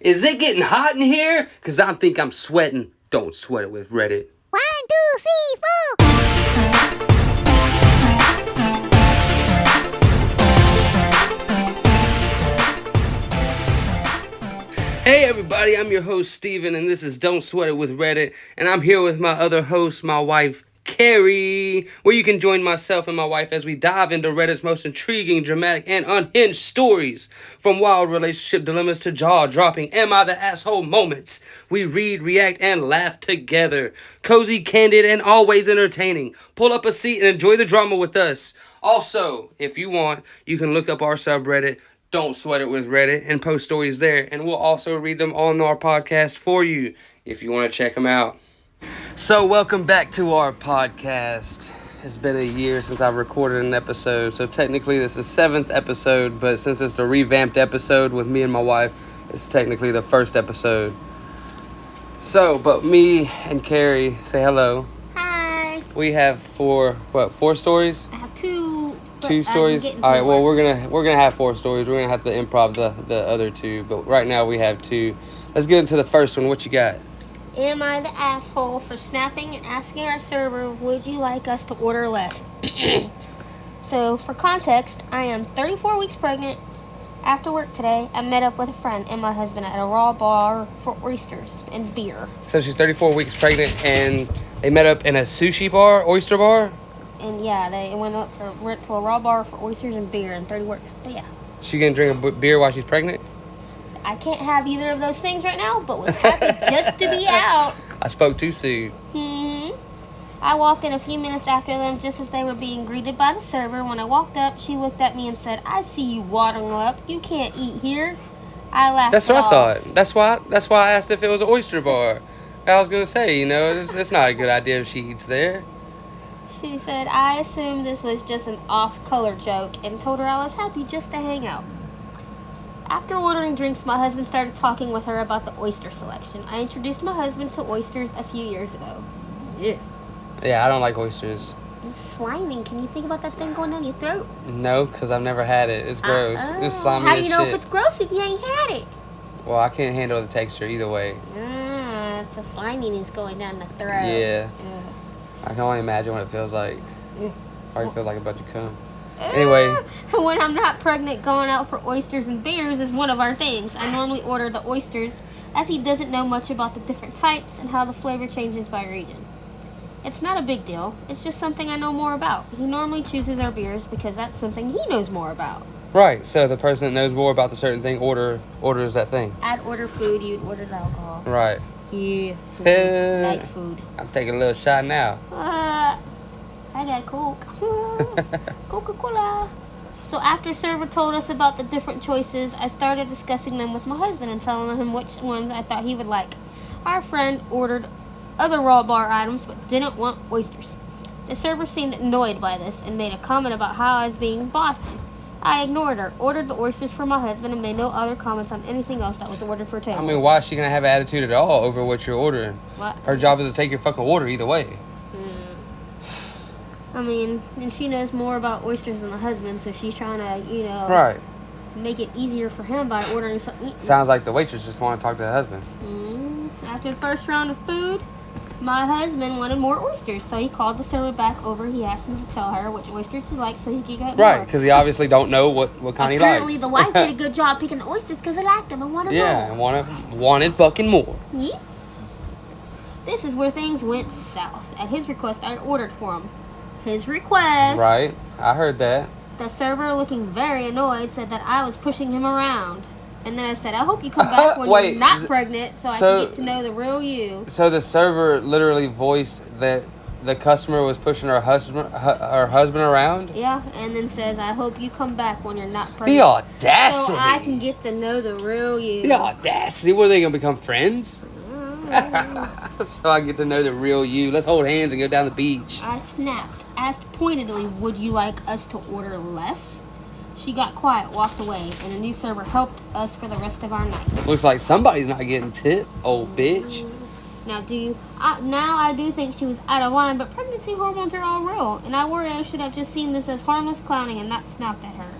Is it getting hot in here? Because I think I'm sweating. Don't sweat it with Reddit. 1, 2, 3, 4. Hey everybody, I'm your host Steven, and this is Don't Sweat It with Reddit, and I'm here with my other host, my wife, Carrie, where you can join myself and my wife as we dive into Reddit's most intriguing, dramatic, and unhinged stories. From wild relationship dilemmas to jaw-dropping am I the asshole moments. We read, react, and laugh together. Cozy, candid, and always entertaining. Pull up a seat and enjoy the drama with us. Also, if you want, you can look up our subreddit, Don't Sweat It with Reddit, and post stories there, and we'll also read them on our podcast for you if you want to check them out. So welcome back to our podcast. It's been a year since I recorded an episode, so technically this is the 7th episode, but since it's the revamped episode with me and my wife, it's technically the first episode. So, but me and Carrie, say hello. Hi. We have four stories? I have 2. 2 stories? All right, well, we're gonna have 4 stories. We're gonna have to improv the other 2, but right now we have 2. Let's get into the first one. What you got? Am I the asshole for snapping and asking our server, would you like us to order less? So, for context, I am 34 weeks pregnant. After work today, I met up with a friend and my husband at a raw bar for oysters and beer. So she's 34 weeks pregnant, and they met up in a sushi bar, oyster bar? And yeah, they went to a raw bar for oysters and beer and 30 works. But yeah. She gonna drink a beer while she's pregnant? I can't have either of those things right now, but was happy just to be out. I spoke too soon. I walked in a few minutes after them just as they were being greeted by the server. When I walked up, she looked at me and said, I see you waddling up. You can't eat here. I laughed. That's what I thought. That's why I asked if it was an oyster bar. I was gonna say, it's not a good idea if she eats there. She said, I assumed this was just an off-color joke and told her I was happy just to hang out. After ordering drinks, my husband started talking with her about the oyster selection. I introduced my husband to oysters a few years ago. Yeah, I don't like oysters. It's slimy. Can you think about that thing going down your throat? No, because I've never had it. It's gross. It's slimy How do as you know shit. if it's gross if you ain't had it? Well, I can't handle the texture either way. It's the sliminess going down the throat. Yeah. I can only imagine what it feels like. Probably feels like a bunch of cum. Anyway. When I'm not pregnant, going out for oysters and beers is one of our things. I normally order the oysters as he doesn't know much about the different types and how the flavor changes by region. It's not a big deal. It's just something I know more about. He normally chooses our beers because that's something he knows more about. Right, so the person that knows more about the certain thing orders that thing. I'd order food, you'd order the alcohol. Right. Yeah, food. Like food. I'm taking a little shot now. I got Coke. Coca-Cola. So after server told us about the different choices, I started discussing them with my husband and telling him which ones I thought he would like. Our friend ordered other raw bar items but didn't want oysters. The server seemed annoyed by this and made a comment about how I was being bossy. I ignored her, ordered the oysters for my husband, and made no other comments on anything else that was ordered for table. I mean, why is she going to have an attitude at all over what you're ordering? What? Her job is to take your fucking order either way. I mean, and she knows more about oysters than the husband, so she's trying to, Right. make it easier for him by ordering something. Sounds like the waitress just want to talk to the husband. After the first round of food, my husband wanted more oysters, so he called the server back over. He asked me to tell her which oysters he liked so he could get more. Right, because he obviously don't know what kind he likes. Apparently, the wife did a good job picking the oysters because he liked them and wanted more. Yeah, and wanted fucking more. Yeah. This is where things went south. At his request, I ordered for him. His request. Right, I heard that. The server, looking very annoyed, said that I was pushing him around. And then I said, I hope you come back when you're not pregnant so I can get to know the real you. So the server literally voiced that the customer was pushing her husband around? Yeah, and then says, I hope you come back when you're not pregnant. The audacity! So I can get to know the real you. The audacity! What, are they going to become friends? So I get to know the real you. Let's hold hands and go down the beach. I snapped, asked pointedly, would you like us to order less? She got quiet, walked away, and the new server helped us for the rest of our night. Looks like somebody's not getting tip, old bitch. Now I do think she was out of line, but pregnancy hormones are all real, and I worry I should have just seen this as harmless clowning and not snapped at her.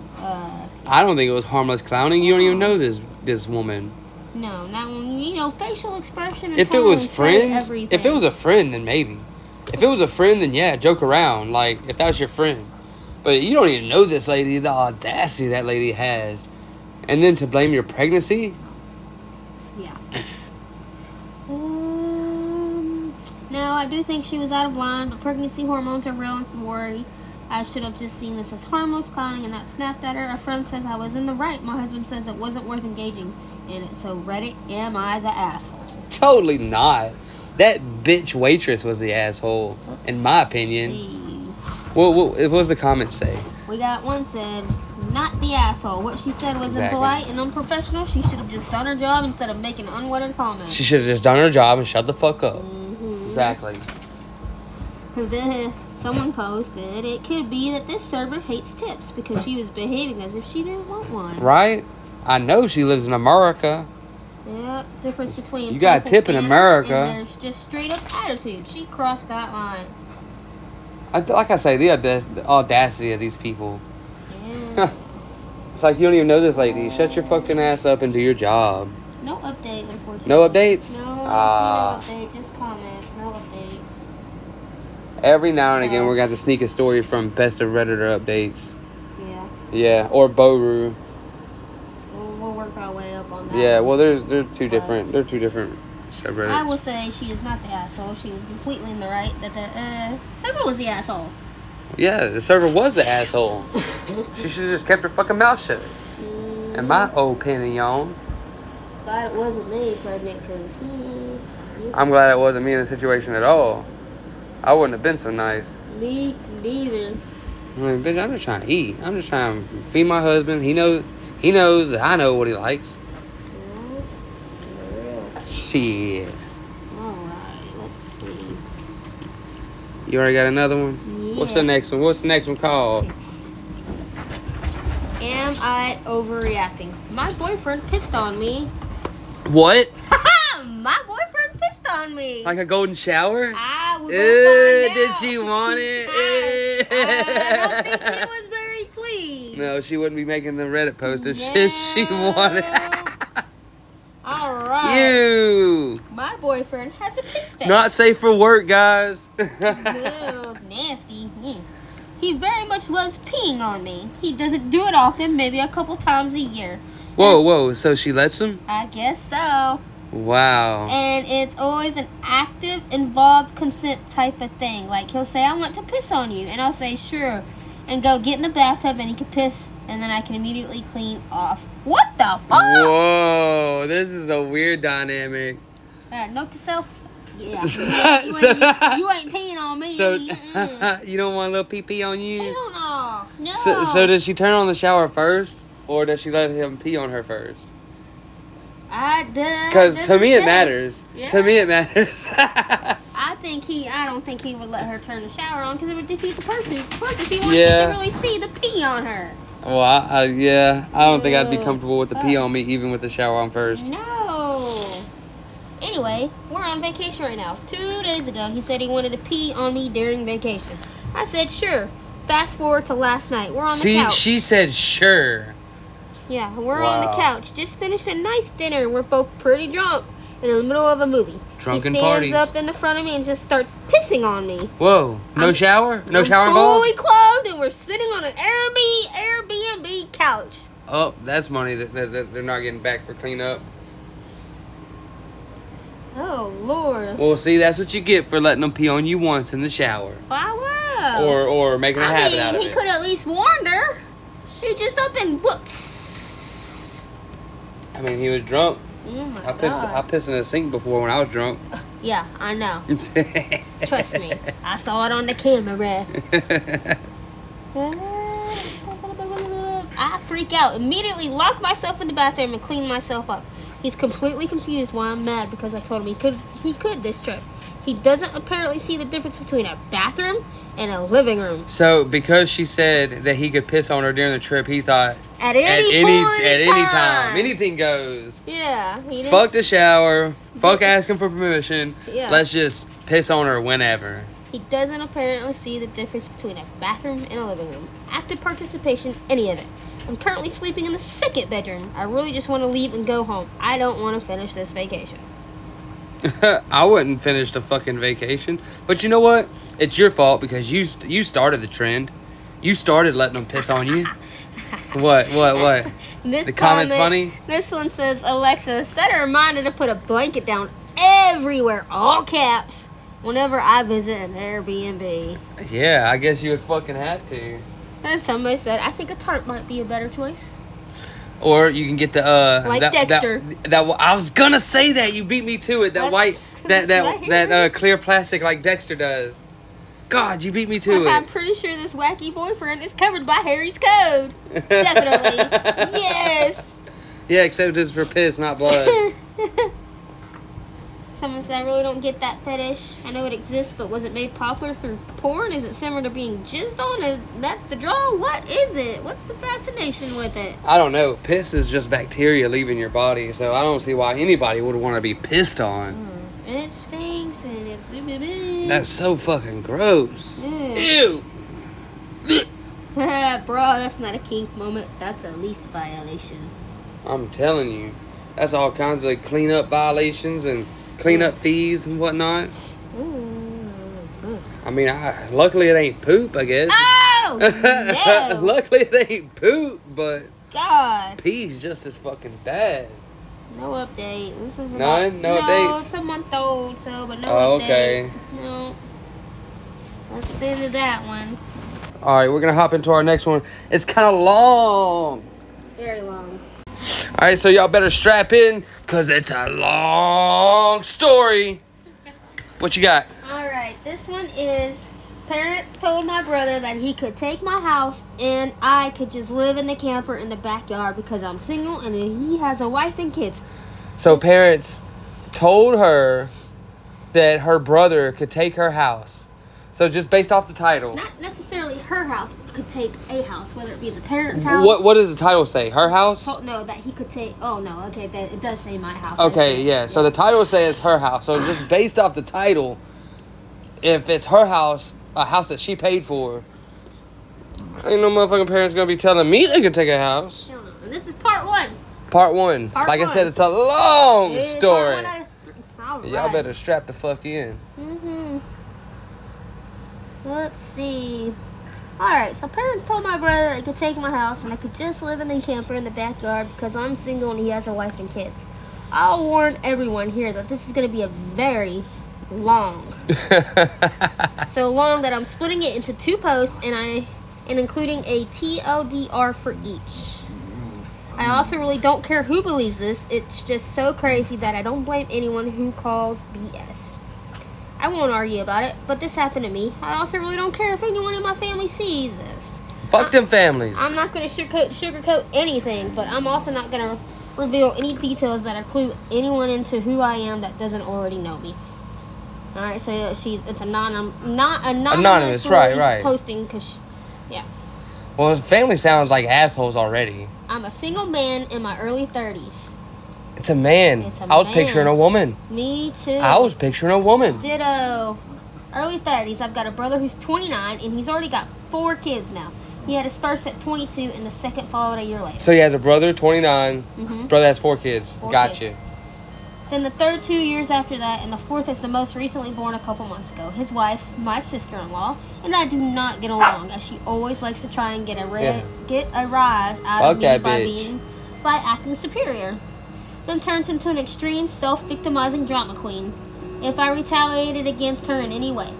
I don't think it was harmless clowning. You don't even know this woman. No, not when facial expression and If it tone was say friends, everything. if it was a friend, then maybe. If it was a friend, then yeah, joke around. Like, if that was your friend. But you don't even know this lady, the audacity that lady has. And then to blame your pregnancy? Yeah. Now, I do think she was out of line, but pregnancy hormones are real and sorority. I should have just seen this as harmless clowning and not snapped at her. A friend says I was in the right. My husband says it wasn't worth engaging in it. So, Reddit, am I the asshole? Totally not. That bitch waitress was the asshole, in my opinion. See. What was the comment say? We got one said, not the asshole. What she said was Exactly. impolite and unprofessional. She should have just done her job instead of making unwanted comments. She should have just done her job and shut the fuck up. Mm-hmm. Exactly. Someone posted, it could be that this server hates tips because she was behaving as if she didn't want one. Right? I know she lives in America. Yep, difference between You got a tip in America. and there's just straight up attitude. She crossed that line. Like I say, the audacity of these people. Yeah. It's like you don't even know this lady. Shut your fucking ass up and do your job. No update, unfortunately. No updates? No, I see no update, just comments, no updates. Every now and again, we're going to sneak a story from Best of Redditor updates. Yeah. Yeah, or Boru. We'll work our way up on that. Yeah, well, they're two different. They're two different subreddits. I will say she is not the asshole. She was completely in the right. That the server was the asshole. Yeah, the server was the asshole. She should have just kept her fucking mouth shut. In my opinion. Glad it wasn't me pregnant, because I'm glad it wasn't me in the situation at all. I wouldn't have been so nice. Me neither. I mean, bitch, I'm just trying to eat. I'm just trying to feed my husband. He knows that I know what he likes. Shit. Alright, let's see. You already got another one? Yeah. What's the next one? What's the next one called? Am I overreacting? My boyfriend pissed on me. What? My boyfriend pissed on me. Like a golden shower? I was Did she want it? I don't think she was very pleased. No, she wouldn't be making the Reddit post if she wanted. Alright. Ew. My boyfriend has a piss face. Not safe for work, guys. Ugh, nasty. He very much loves peeing on me. He doesn't do it often, maybe a couple times a year. Whoa. So she lets him? I guess so. Wow. And it's always an active, involved consent type of thing. Like, he'll say, I want to piss on you. And I'll say, sure. And go get in the bathtub and he can piss. And then I can immediately clean off. What the fuck? Whoa. This is a weird dynamic. Note to self. Yeah. You ain't peeing on me. So, you don't want a little pee-pee on you? Hell no. No. So does she turn on the shower first? Or does she let him pee on her first? Because to me it matters. Yeah. To me it matters. I don't think he would let her turn the shower on because it would defeat the purpose. He wants you to really see the pee on her. Well, I don't think I'd be comfortable with the pee on me even with the shower on first. No. Anyway, we're on vacation right now. 2 days ago, he said he wanted to pee on me during vacation. I said, sure. Fast forward to last night. We're on the couch. She said sure. Yeah, we're on the couch. Just finished a nice dinner. We're both pretty drunk in the middle of a movie. Drunken he parties. stands up in the front of me and just starts pissing on me. Whoa. No shower? No I'm shower involved? fully clothed and we're sitting on an Airbnb couch. Oh, that's money that they're not getting back for cleanup. Oh, Lord. Well, see, that's what you get for letting them pee on you once in the shower. I will. Or making a habit out of it. He could at least warned her. He just up and whoops. I mean, he was drunk. Oh my I God. pissed in a sink before when I was drunk. Yeah, I know. Trust me. I saw it on the camera. I freak out. Immediately lock myself in the bathroom and clean myself up. He's completely confused why I'm mad because I told him he could this trip. He doesn't apparently see the difference between a bathroom and a living room. So, because she said that he could piss on her during the trip, he thought at any time, anything goes. Yeah. Fuck the shower. Fuck asking for permission. Yeah. Let's just piss on her whenever. He doesn't apparently see the difference between a bathroom and a living room. Active participation, any of it. I'm currently sleeping in the second bedroom. I really just want to leave and go home. I don't want to finish this vacation. I wouldn't finish the fucking vacation. But you know what? It's your fault because you started the trend. You started letting them piss on you. What? This The comment's funny? This one says, Alexa, set a reminder to put a blanket down everywhere, all caps, whenever I visit an Airbnb. Yeah, I guess you would fucking have to. And somebody said, I think a tarp might be a better choice. Or you can get the Like Dexter. That I was gonna say that. You beat me to it. That white that clear plastic like Dexter does. God, you beat me to I'm it. pretty sure this wacky boyfriend is covered by Harry's code. Definitely. Yes. Yeah, except it's for piss, not blood. Someone said, I really don't get that fetish. I know it exists, but was it made popular through porn? Is it similar to being jizzed on? That's the draw? What is it? What's the fascination with it? I don't know. Piss is just bacteria leaving your body, so I don't see why anybody would want to be pissed on. And it stinks, and it's... That's so fucking gross. Ew. Bro, that's not a kink moment. That's a lease violation. I'm telling you. That's all kinds of cleanup violations and cleanup fees and whatnot. I mean, luckily it ain't poop, I guess. Oh, no. Luckily it ain't poop, but God. pee's just as fucking bad. No update. This is None? No updates? No, it's a month old, but no Oh, update. okay. No. That's the end of that one. All right, we're going to hop into our next one. It's kind of long. Very long. All right, so y'all better strap in because it's a long story. What you got? All right, this one is, parents told my brother that he could take my house and I could just live in the camper in the backyard because I'm single and he has a wife and kids. So parents told her that her brother could take her house. So just based off the title. Not necessarily her house, but could take a house, whether it be the parents' house. What does the title say? Her house? Oh, no, that he could take. Oh no, okay, it does say my house. Okay, yeah. So the title says her house. So just based off the title, if it's her house, a house that she paid for, ain't no motherfucking parents gonna be telling me they can take a house. No. And this is part one. Part one. Like I said, it's a long story. Part 1 out of 3. All right. Y'all better strap the fuck in. Let's see. Alright, so parents told my brother they could take my house and I could just live in the camper in the backyard because I'm single and he has a wife and kids. I'll warn everyone here that this is going to be a very long. So long that I'm splitting it into 2 posts and including a TLDR for each. I also really don't care who believes this. It's just so crazy that I don't blame anyone who calls BS. I won't argue about it, but this happened to me. I also really don't care if anyone in my family sees this. Fuck them families. I'm not going to sugarcoat anything, but I'm also not going to reveal any details that clue anyone into who I am that doesn't already know me. All right, so it's anonymous, right. Posting because, yeah. Well, his family sounds like assholes already. I'm a single man in my early 30s. It's a man. I was picturing a woman. Me too. I was picturing a woman. Ditto. Early 30s. I've got a brother who's 29, and he's already got 4 kids now. He had his first at 22, and the second followed a year later. So he has a brother, 29. Brother has 4 kids. Gotcha. Then the third 2 years after that, and the fourth is the most recently born a couple months ago. His wife, my sister-in-law, and I do not get along, as she always likes to try and get a rise out of me by acting superior. Then turns into an extreme self-victimizing drama queen if I retaliated against her in any way.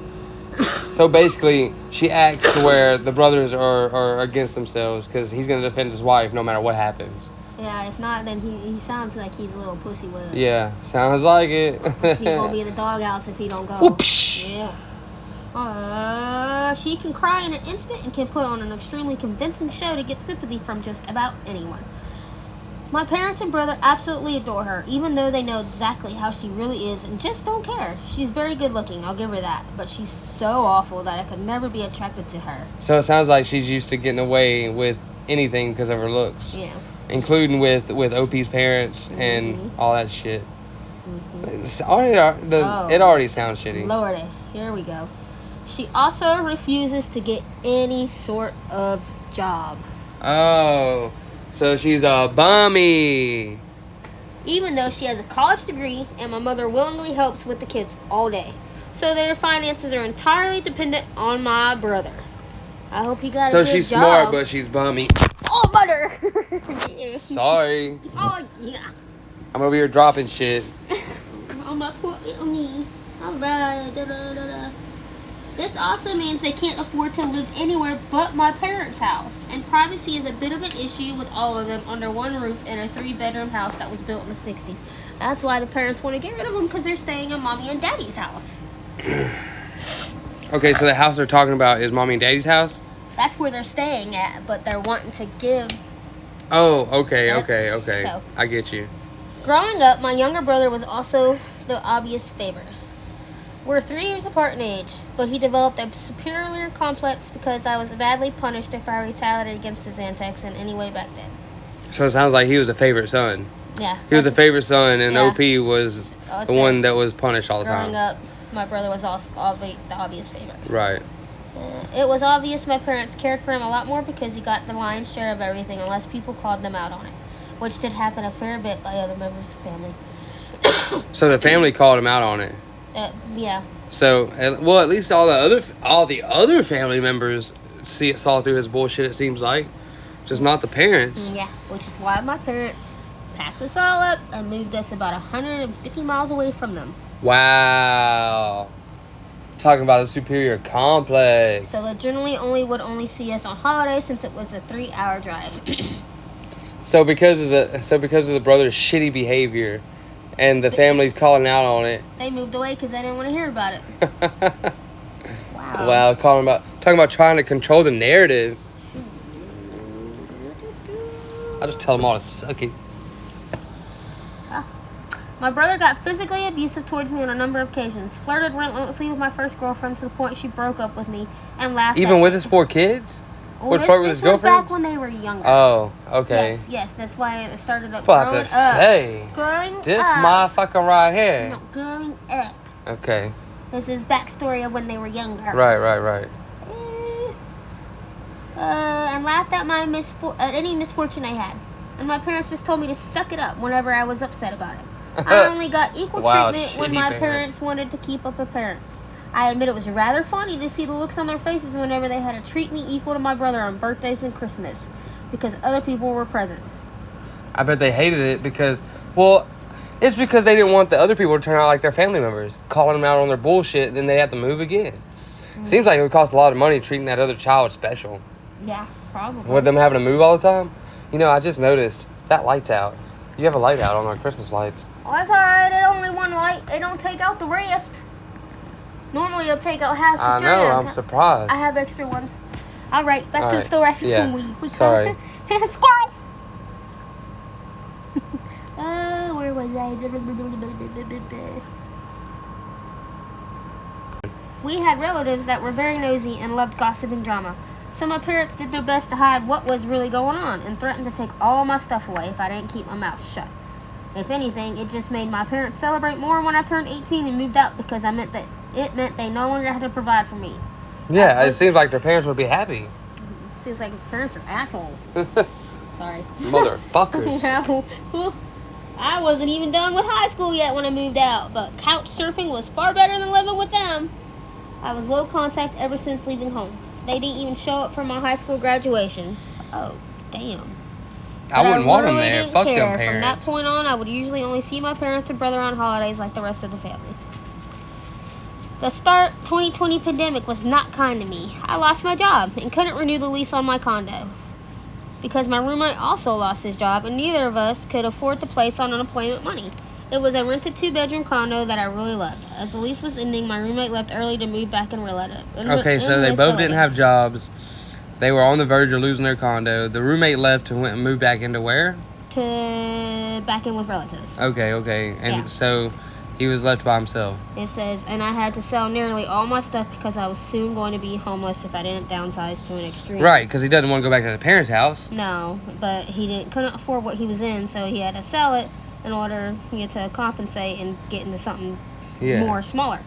So basically, she acts to where the brothers are against themselves because he's going to defend his wife no matter what happens. Yeah, if not, then he sounds like he's a little pussy with. Yeah, sounds like it. He won't be in the doghouse if he don't go. Whoopsh. Yeah. She can cry in an instant and can put on an extremely convincing show to get sympathy from just about anyone. My parents and brother absolutely adore her, even though they know exactly how she really is and just don't care. She's very good looking, I'll give her that, but she's so awful that I could never be attracted to her. So it sounds like she's used to getting away with anything because of her looks. Yeah. Including with OP's parents and all that shit. It already sounds shitty. Lordy, here we go. She also refuses to get any sort of job. Oh, so she's a bummy. Even though she has a college degree and my mother willingly helps with the kids all day. So their finances are entirely dependent on my brother. I hope he got a good job. So she's smart, but she's bummy. Oh, mother! Sorry. Oh, yeah. I'm over here dropping shit. On my poor little knee. Alright. This also means they can't afford to live anywhere but my parents' house. And privacy is a bit of an issue with all of them under one roof in a 3-bedroom house that was built in the 60s. That's why the parents want to get rid of them, because they're staying in mommy and daddy's house. Okay, so the house they're talking about is mommy and daddy's house? That's where they're staying at, but they're wanting to give. Oh, okay. So, I get you. growing up, my younger brother was also the obvious favorite. We're 3 years apart in age, but he developed a superior complex because I was badly punished if I retaliated against his antics in any way back then. So it sounds like he was a favorite son. Yeah. He was a favorite son, and Yeah. OP was the one that was punished all the time. Growing up, my brother was also the obvious favorite. Right. It was obvious my parents cared for him a lot more because he got the lion's share of everything unless people called them out on it, which did happen a fair bit by other members of the family. So the family called him out on it. Yeah. So, well, at least all the other family members saw through his bullshit. It seems like, just not the parents. Yeah, which is why my parents packed us all up and moved us about 150 miles away from them. Wow. Talking about a superior complex. So they generally would only see us on holidays since it was a 3-hour drive. So because of the brother's shitty behavior, and the family's calling out on it. They moved away because they didn't want to hear about it. Wow. Wow, talking about trying to control the narrative. I'll just tell them all to suck it. My brother got physically abusive towards me on a number of occasions. Flirted relentlessly with my first girlfriend to the point she broke up with me and laughed. Even with his 4 kids? Would flirt with his girlfriend? This was back when they were younger. Oh, okay. Yes, that's why it started up. What to say? Growing this up. motherfucker right here. No, growing up. Okay. This is backstory of when they were younger. Right. And laughed at at any misfortune I had. And my parents just told me to suck it up whenever I was upset about it. I only got equal treatment when my parents wanted to keep up appearance. I admit it was rather funny to see the looks on their faces whenever they had to treat me equal to my brother on birthdays and Christmas, because other people were present. I bet they hated it because it's because they didn't want the other people to turn out like their family members, calling them out on their bullshit, and then they have to move again. Mm-hmm. Seems like it would cost a lot of money treating that other child special. Yeah, probably. With them having to move all the time. You know, I just noticed that light's out. You have a light out on our Christmas lights. Oh, that's alright. It's only one light. They don't take out the rest. Normally, you'll take out half the strand. I know. I'm surprised. I have extra ones. All right, back to the story. Yeah. Sorry. Squirrel. Where was I? We had relatives that were very nosy and loved gossiping drama. So my parents did their best to hide what was really going on and threatened to take all my stuff away if I didn't keep my mouth shut. If anything, it just made my parents celebrate more when I turned 18 and moved out because it meant they no longer had to provide for me. Yeah, it seems like their parents would be happy. Seems like his parents are assholes. Sorry. Motherfuckers. I wasn't even done with high school yet when I moved out, but couch surfing was far better than living with them. I was low contact ever since leaving home. They didn't even show up for my high school graduation. Oh, damn. I wouldn't want them there. Fuck them parents. From that point on, I would usually only see my parents and brother on holidays like the rest of the family. The start 2020 pandemic was not kind to me. I lost my job and couldn't renew the lease on my condo because my roommate also lost his job and neither of us could afford the place on unemployment money. It was a rented 2-bedroom condo that I really loved. As the lease was ending, my roommate left early to move back and rent it. Okay, so they both didn't have jobs. They were on the verge of losing their condo. The roommate left and went and moved back into where? Back in with relatives. Okay. And so he was left by himself. It says, and I had to sell nearly all my stuff because I was soon going to be homeless if I didn't downsize to an extreme. Right, because he doesn't want to go back to the parents' house. No, but couldn't afford what he was in, so he had to sell it in order to compensate and get into something more smaller.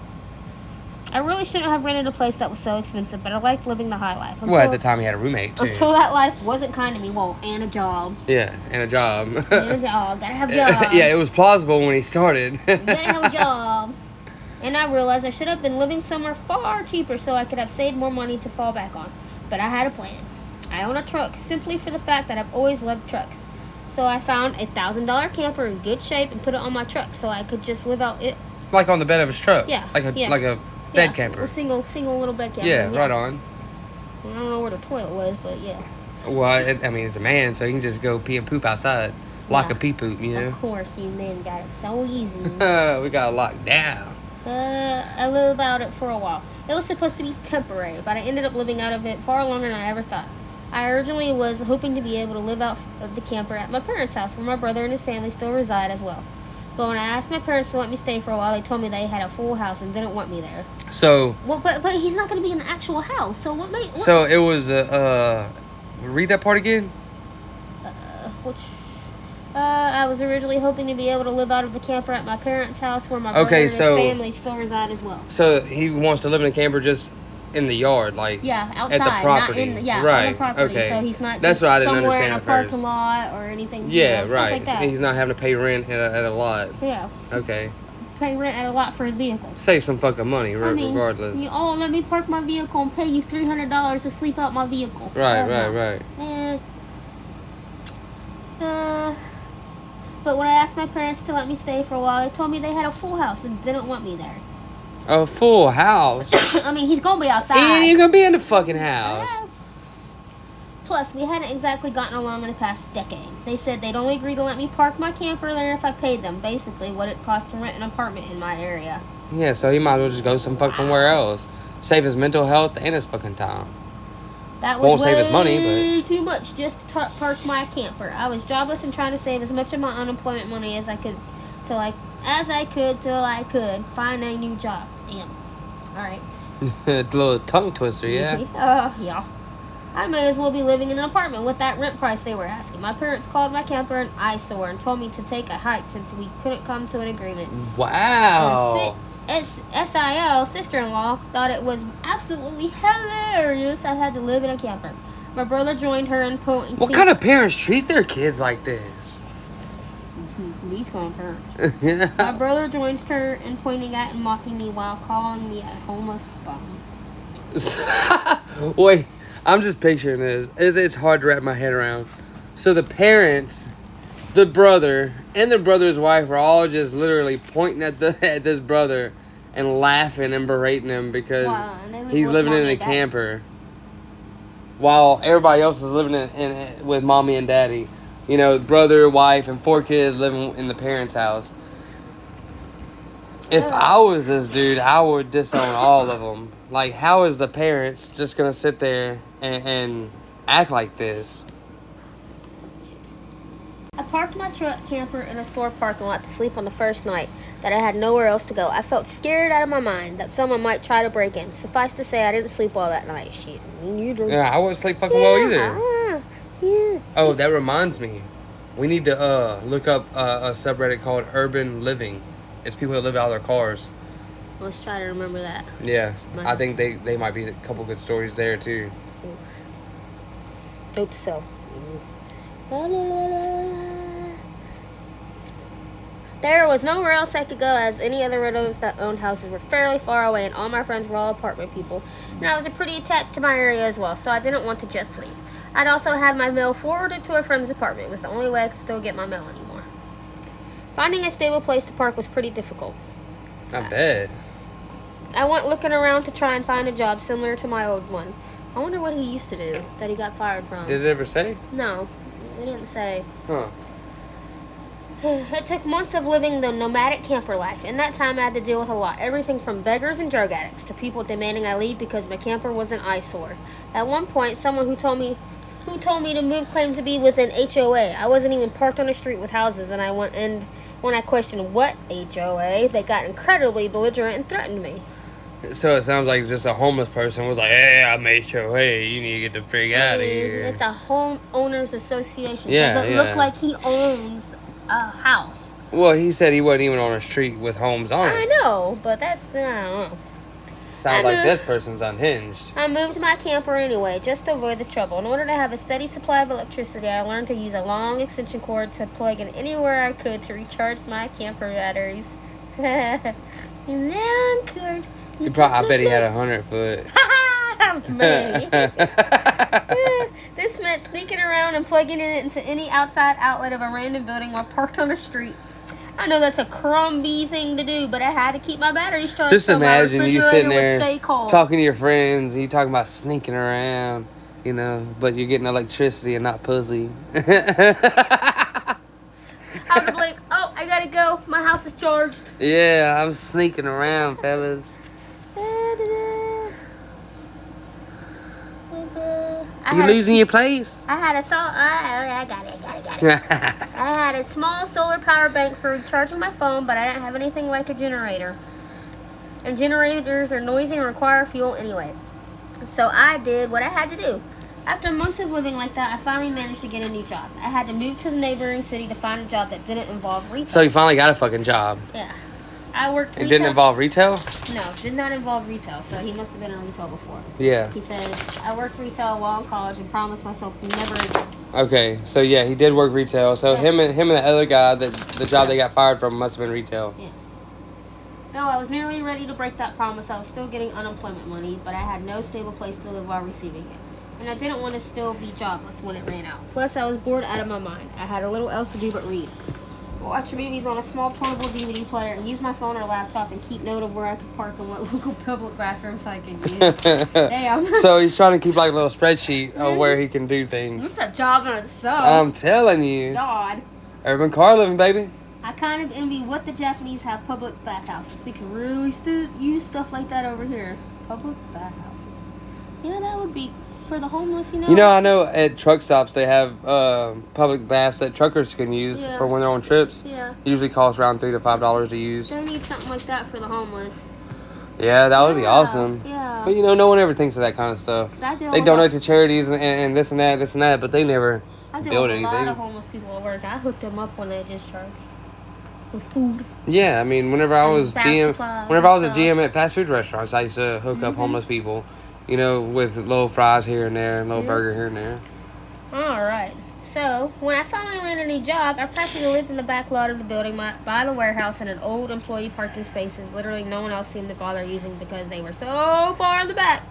I really shouldn't have rented a place that was so expensive, but I liked living the high life. Well, at the time, he had a roommate, too. Until that life wasn't kind to me. Well, and a job. Yeah, and a job. And a job. Gotta have a job. Yeah, it was plausible when he started. Gotta have a job. And I realized I should have been living somewhere far cheaper so I could have saved more money to fall back on. But I had a plan. I own a truck simply for the fact that I've always loved trucks. So I found a $1,000 camper in good shape and put it on my truck so I could just live out it. Like on the bed of his truck. Yeah. Like a bed camper. A single little bed camper. Yeah, right on. I don't know where the toilet was, but yeah. Well, it's a man, so he can just go pee and poop outside. Like a pee poop, you know? Of course, you men got it so easy. We got it locked down. I lived out it for a while. It was supposed to be temporary, but I ended up living out of it far longer than I ever thought. I originally was hoping to be able to live out of the camper at my parents' house, where my brother and his family still reside as well. But when I asked my parents to let me stay for a while, they told me they had a full house and didn't want me there. So... Well, but he's not going to be in the actual house, so what made... So it was, read that part again? I was originally hoping to be able to live out of the camper at my parents' house, where my brother and his family still reside as well. So he wants to live in a camper just in the yard, like outside, at the property, not in right? On the property. Okay, so he's not that's just what I didn't somewhere understand in a parking lot or anything. Yeah, stuff right. Like that. He's not having to pay rent at a lot. Yeah. Okay. Pay rent at a lot for his vehicle. Save some fucking money, regardless. Let me park my vehicle and pay you $300 to sleep out my vehicle. Right. But when I asked my parents to let me stay for a while, they told me they had a full house and didn't want me there. A full house? I mean, he's gonna be outside. He ain't even gonna be in the fucking house. Plus, we hadn't exactly gotten along in the past decade. They said they'd only agree to let me park my camper there if I paid them, basically what it cost to rent an apartment in my area. Yeah, so he might as well just go some fucking where else. Save his mental health and his fucking time. That was won't save his money, but too much just to park my camper. I was jobless and trying to save as much of my unemployment money as I could till I could find a new job. Damn. All right. A little tongue twister, yeah. Yeah. I may as well be living in an apartment with that rent price they were asking. My parents called my camper an eyesore and told me to take a hike since we couldn't come to an agreement. Wow. SIL, sister-in-law, thought it was absolutely hilarious I had to live in a camper. My brother joined her in pointing. What kind of parents treat their kids like this? These kind of parents. My brother joins her in pointing at and mocking me while calling me a homeless bum. Wait, I'm just picturing this. It's hard to wrap my head around. So the parents, the brother, and the brother's wife are all just literally pointing at this brother and laughing and berating him because he's living in a camper, while everybody else is living in with mommy and daddy. You know, brother, wife, and 4 kids living in the parents' house. If I was this dude, I would disown all of them. Like, how is the parents just gonna sit there and act like this? I parked my truck camper in a store parking lot to sleep on the first night that I had nowhere else to go. I felt scared out of my mind that someone might try to break in. Suffice to say, I didn't sleep well that night. Shit, yeah, I wouldn't sleep fucking well either. Yeah. Oh, that reminds me. We need to look up a subreddit called Urban Living. It's people that live out of their cars. Let's try to remember that. Yeah, I think they might be a couple good stories there too. Hope so. There was nowhere else I could go, as any other relatives that owned houses were fairly far away and all my friends were all apartment people. And I was pretty attached to my area as well, so I didn't want to just sleep. I'd also had my mail forwarded to a friend's apartment. It was the only way I could still get my mail anymore. Finding a stable place to park was pretty difficult. I bet. I went looking around to try and find a job similar to my old one. I wonder what he used to do that he got fired from. Did it ever say? No, it didn't say. Huh. It took months of living the nomadic camper life. In that time, I had to deal with a lot. Everything from beggars and drug addicts to people demanding I leave because my camper was an eyesore. At one point, someone who told me to move claimed to be with an HOA. I wasn't even parked on the street with houses, and when I questioned what HOA, they got incredibly belligerent and threatened me. So it sounds like just a homeless person was like, "Hey, I'm HOA. You need to get the freak out of here." It's a homeowners association. Yeah, Doesn't look like he owns a house. Well, he said he wasn't even on a street with homes on it. I know, but I don't know. Sounds like this person's unhinged. I moved my camper anyway, just to avoid the trouble. In order to have a steady supply of electricity, I learned to use a long extension cord to plug in anywhere I could to recharge my camper batteries. Long cord. I bet he had 100 foot. Man. This meant sneaking around and plugging it into any outside outlet of a random building while parked on the street. I know that's a crumby thing to do, but I had to keep my batteries charged. Just so imagine my you refrigerator sitting would there stay cold. talking to your friends, and you talking about sneaking around, you know, but you're getting electricity and not pussy. I would be like, oh, I gotta go. My house is charged. Yeah, I'm sneaking around, fellas. You losing your place? I had a I got it. I had a small solar power bank for charging my phone, but I didn't have anything like a generator. And generators are noisy and require fuel anyway. So I did what I had to do. After months of living like that, I finally managed to get a new job. I had to move to the neighboring city to find a job that didn't involve retail. So you finally got a fucking job. Yeah. I worked retail. It didn't involve retail? No, did not involve retail, so he must have been in retail before. Yeah. He says, I worked retail while in college and promised myself never again. Okay, so yeah, he did work retail. So Yes. him and the other guy, the job they got fired from must have been retail. Yeah. Though I was nearly ready to break that promise, I was still getting unemployment money, but I had no stable place to live while receiving it. And I didn't want to still be jobless when it ran out. Plus, I was bored out of my mind. I had a little else to do but read. Watch movies on a small portable DVD player, and use my phone or laptop and keep note of where I could park and what local public bathrooms I could use. Damn. So he's trying to keep like a little spreadsheet of where he can do things. It's a job in itself. I'm telling you. God. Urban car living, baby. I kind of envy what the Japanese have public bathhouses. We can really use stuff like that over here. Public bathhouses. Yeah, that would be for the homeless, you know? You know, I know at truck stops they have public baths that truckers can use for when they're on trips. Yeah. Usually costs around $3 to $5 to use. They need something like that for the homeless. Yeah, that would be awesome. Yeah. But you know, no one ever thinks of that kind of stuff. They donate to charities and this and that, but they never build anything. I deal with a lot of homeless people at work. I hooked them up when they discharged. With food. Yeah, I mean, whenever I was a GM at fast food restaurants, I used to hook up homeless people, you know, with little fries here and there, and little burger here and there. All right. So, when I finally landed a new job, I practically lived in the back lot of the building by the warehouse in an old employee parking spaces. Literally, no one else seemed to bother using because they were so far in the back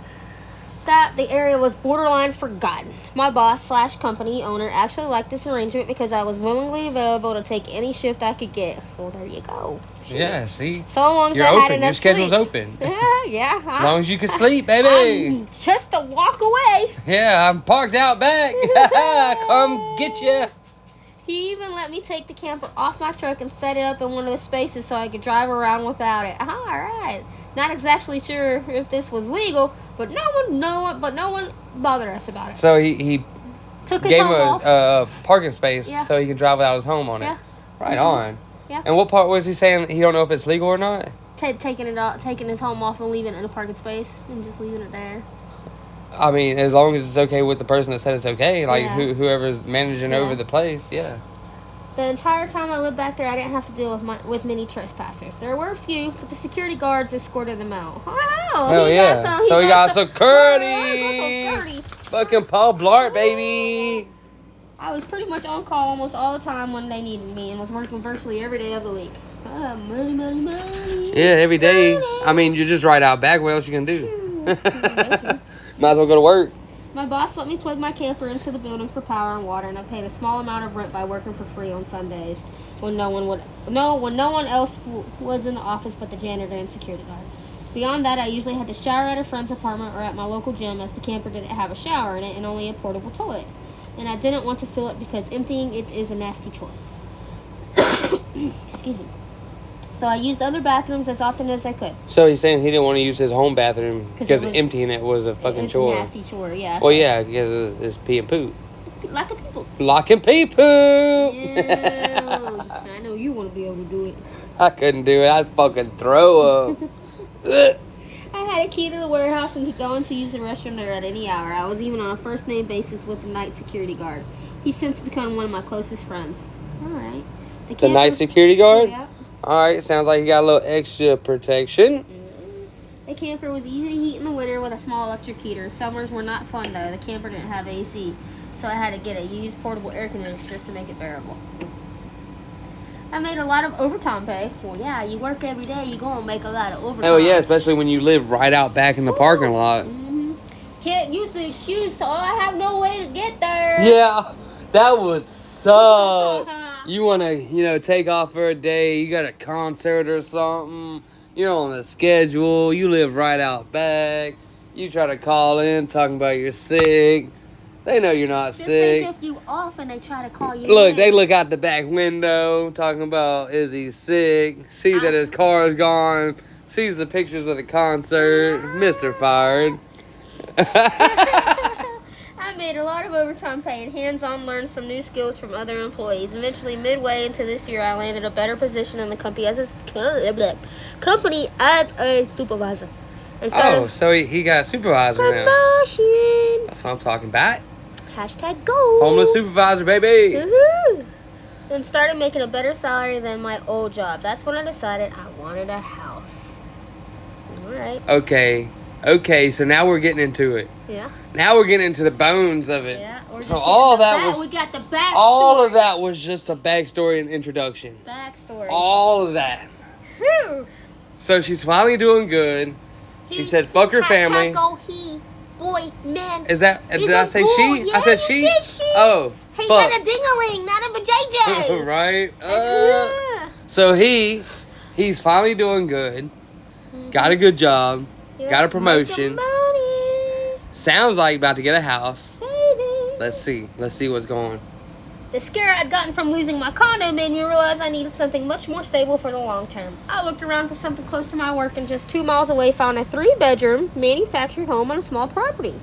that the area was borderline forgotten. My boss/company owner actually liked this arrangement because I was willingly available to take any shift I could get. Well, there you go. Sure. Yeah, see? So long as You're I open. had enough Your schedule's sleep. open. Yeah. As long as you can sleep, baby. I'm just a walk away. Yeah, I'm parked out back. Come get you. He even let me take the camper off my truck and set it up in one of the spaces so I could drive around without it. All right. Not exactly sure if this was legal, but no one bothered us about it. So he Took his gave him home off. a parking space Yeah. so he can drive without his home on it. Yeah. Right on. Yeah. And what part was he saying he don't know if it's legal or not? Taking his home off and leaving it in a parking space and just leaving it there. I mean, as long as it's okay with the person that said it's okay, like Yeah. whoever's managing over the place, yeah. The entire time I lived back there, I didn't have to deal with many trespassers. There were a few, but the security guards escorted them out. Oh, yeah. So he got security. Fucking Paul Blart, baby. I was pretty much on call almost all the time when they needed me and was working virtually every day of the week. Money. Yeah, every day. I mean, you're just right out back. What else you can do? Might as well go to work. My boss let me plug my camper into the building for power and water, and I paid a small amount of rent by working for free on Sundays when no one else was in the office but the janitor and security guard. Beyond that, I usually had to shower at a friend's apartment or at my local gym, as the camper didn't have a shower in it and only a portable toilet. And I didn't want to fill it because emptying it is a nasty chore. Excuse me. So I used other bathrooms as often as I could. So he's saying he didn't want to use his home bathroom because emptying it was a fucking chore. It's a nasty chore, yeah. Well, yeah, because it's pee and poop. Like a people. Lock and pee poop. Yeah. I know you want to be able to do it. I couldn't do it. I'd fucking throw up. I had a key to the warehouse and could go in to use the restroom there at any hour. I was even on a first name basis with the night security guard. He's since become one of my closest friends. All right. The night security guard? Yeah. All right. Sounds like you got a little extra protection. The camper was easy to heat in the winter with a small electric heater. Summers were not fun though. The camper didn't have AC, so I had to get a used portable air conditioner just to make it bearable. I made a lot of overtime pay. Well, yeah, you work every day, you gonna make a lot of overtime. Oh yeah, especially when you live right out back in the parking lot. Mm-hmm. Can't use the excuse, oh, I have no way to get there. Yeah, that would suck. You want to, take off for a day. You got a concert or something. You're on the schedule. You live right out back. You try to call in talking about you're sick. They know you're not sick. Just if you off and they try to call you. Look, they look out the back window talking about, is he sick? See that his car is gone. Sees the pictures of the concert. Mr. Fired. I made a lot of overtime pay and hands-on learned some new skills from other employees. Eventually, midway into this year, I landed a better position in the company as a supervisor. Oh, so he got a supervisor now. Promotion. That's what I'm talking about. Hashtag goals. Homeless supervisor, baby. Woohoo. And started making a better salary than my old job. That's when I decided I wanted a house. All right. Okay, so now we're getting into it. Yeah. Now we're getting into the bones of it. Yeah. So all of that was... We got the backstory. All of that was just a backstory and introduction. Backstory. All of that. Whew. So she's finally doing good. She said, fuck her family. Go he, boy, man. Is that... He's did I say bull. she? Yeah, I said you she? said she. Oh, He fuck. got a ding-a-ling, not a vajayjay. Right? Yeah. So he's finally doing good. Mm-hmm. Got a good job. Yeah. Got a promotion. Making money. Sounds like about to get a house. Saving. Let's see what's going. The scare I'd gotten from losing my condo made me realize I needed something much more stable for the long term. I looked around for something close to my work and just 2 miles away found a 3-bedroom manufactured home on a small property.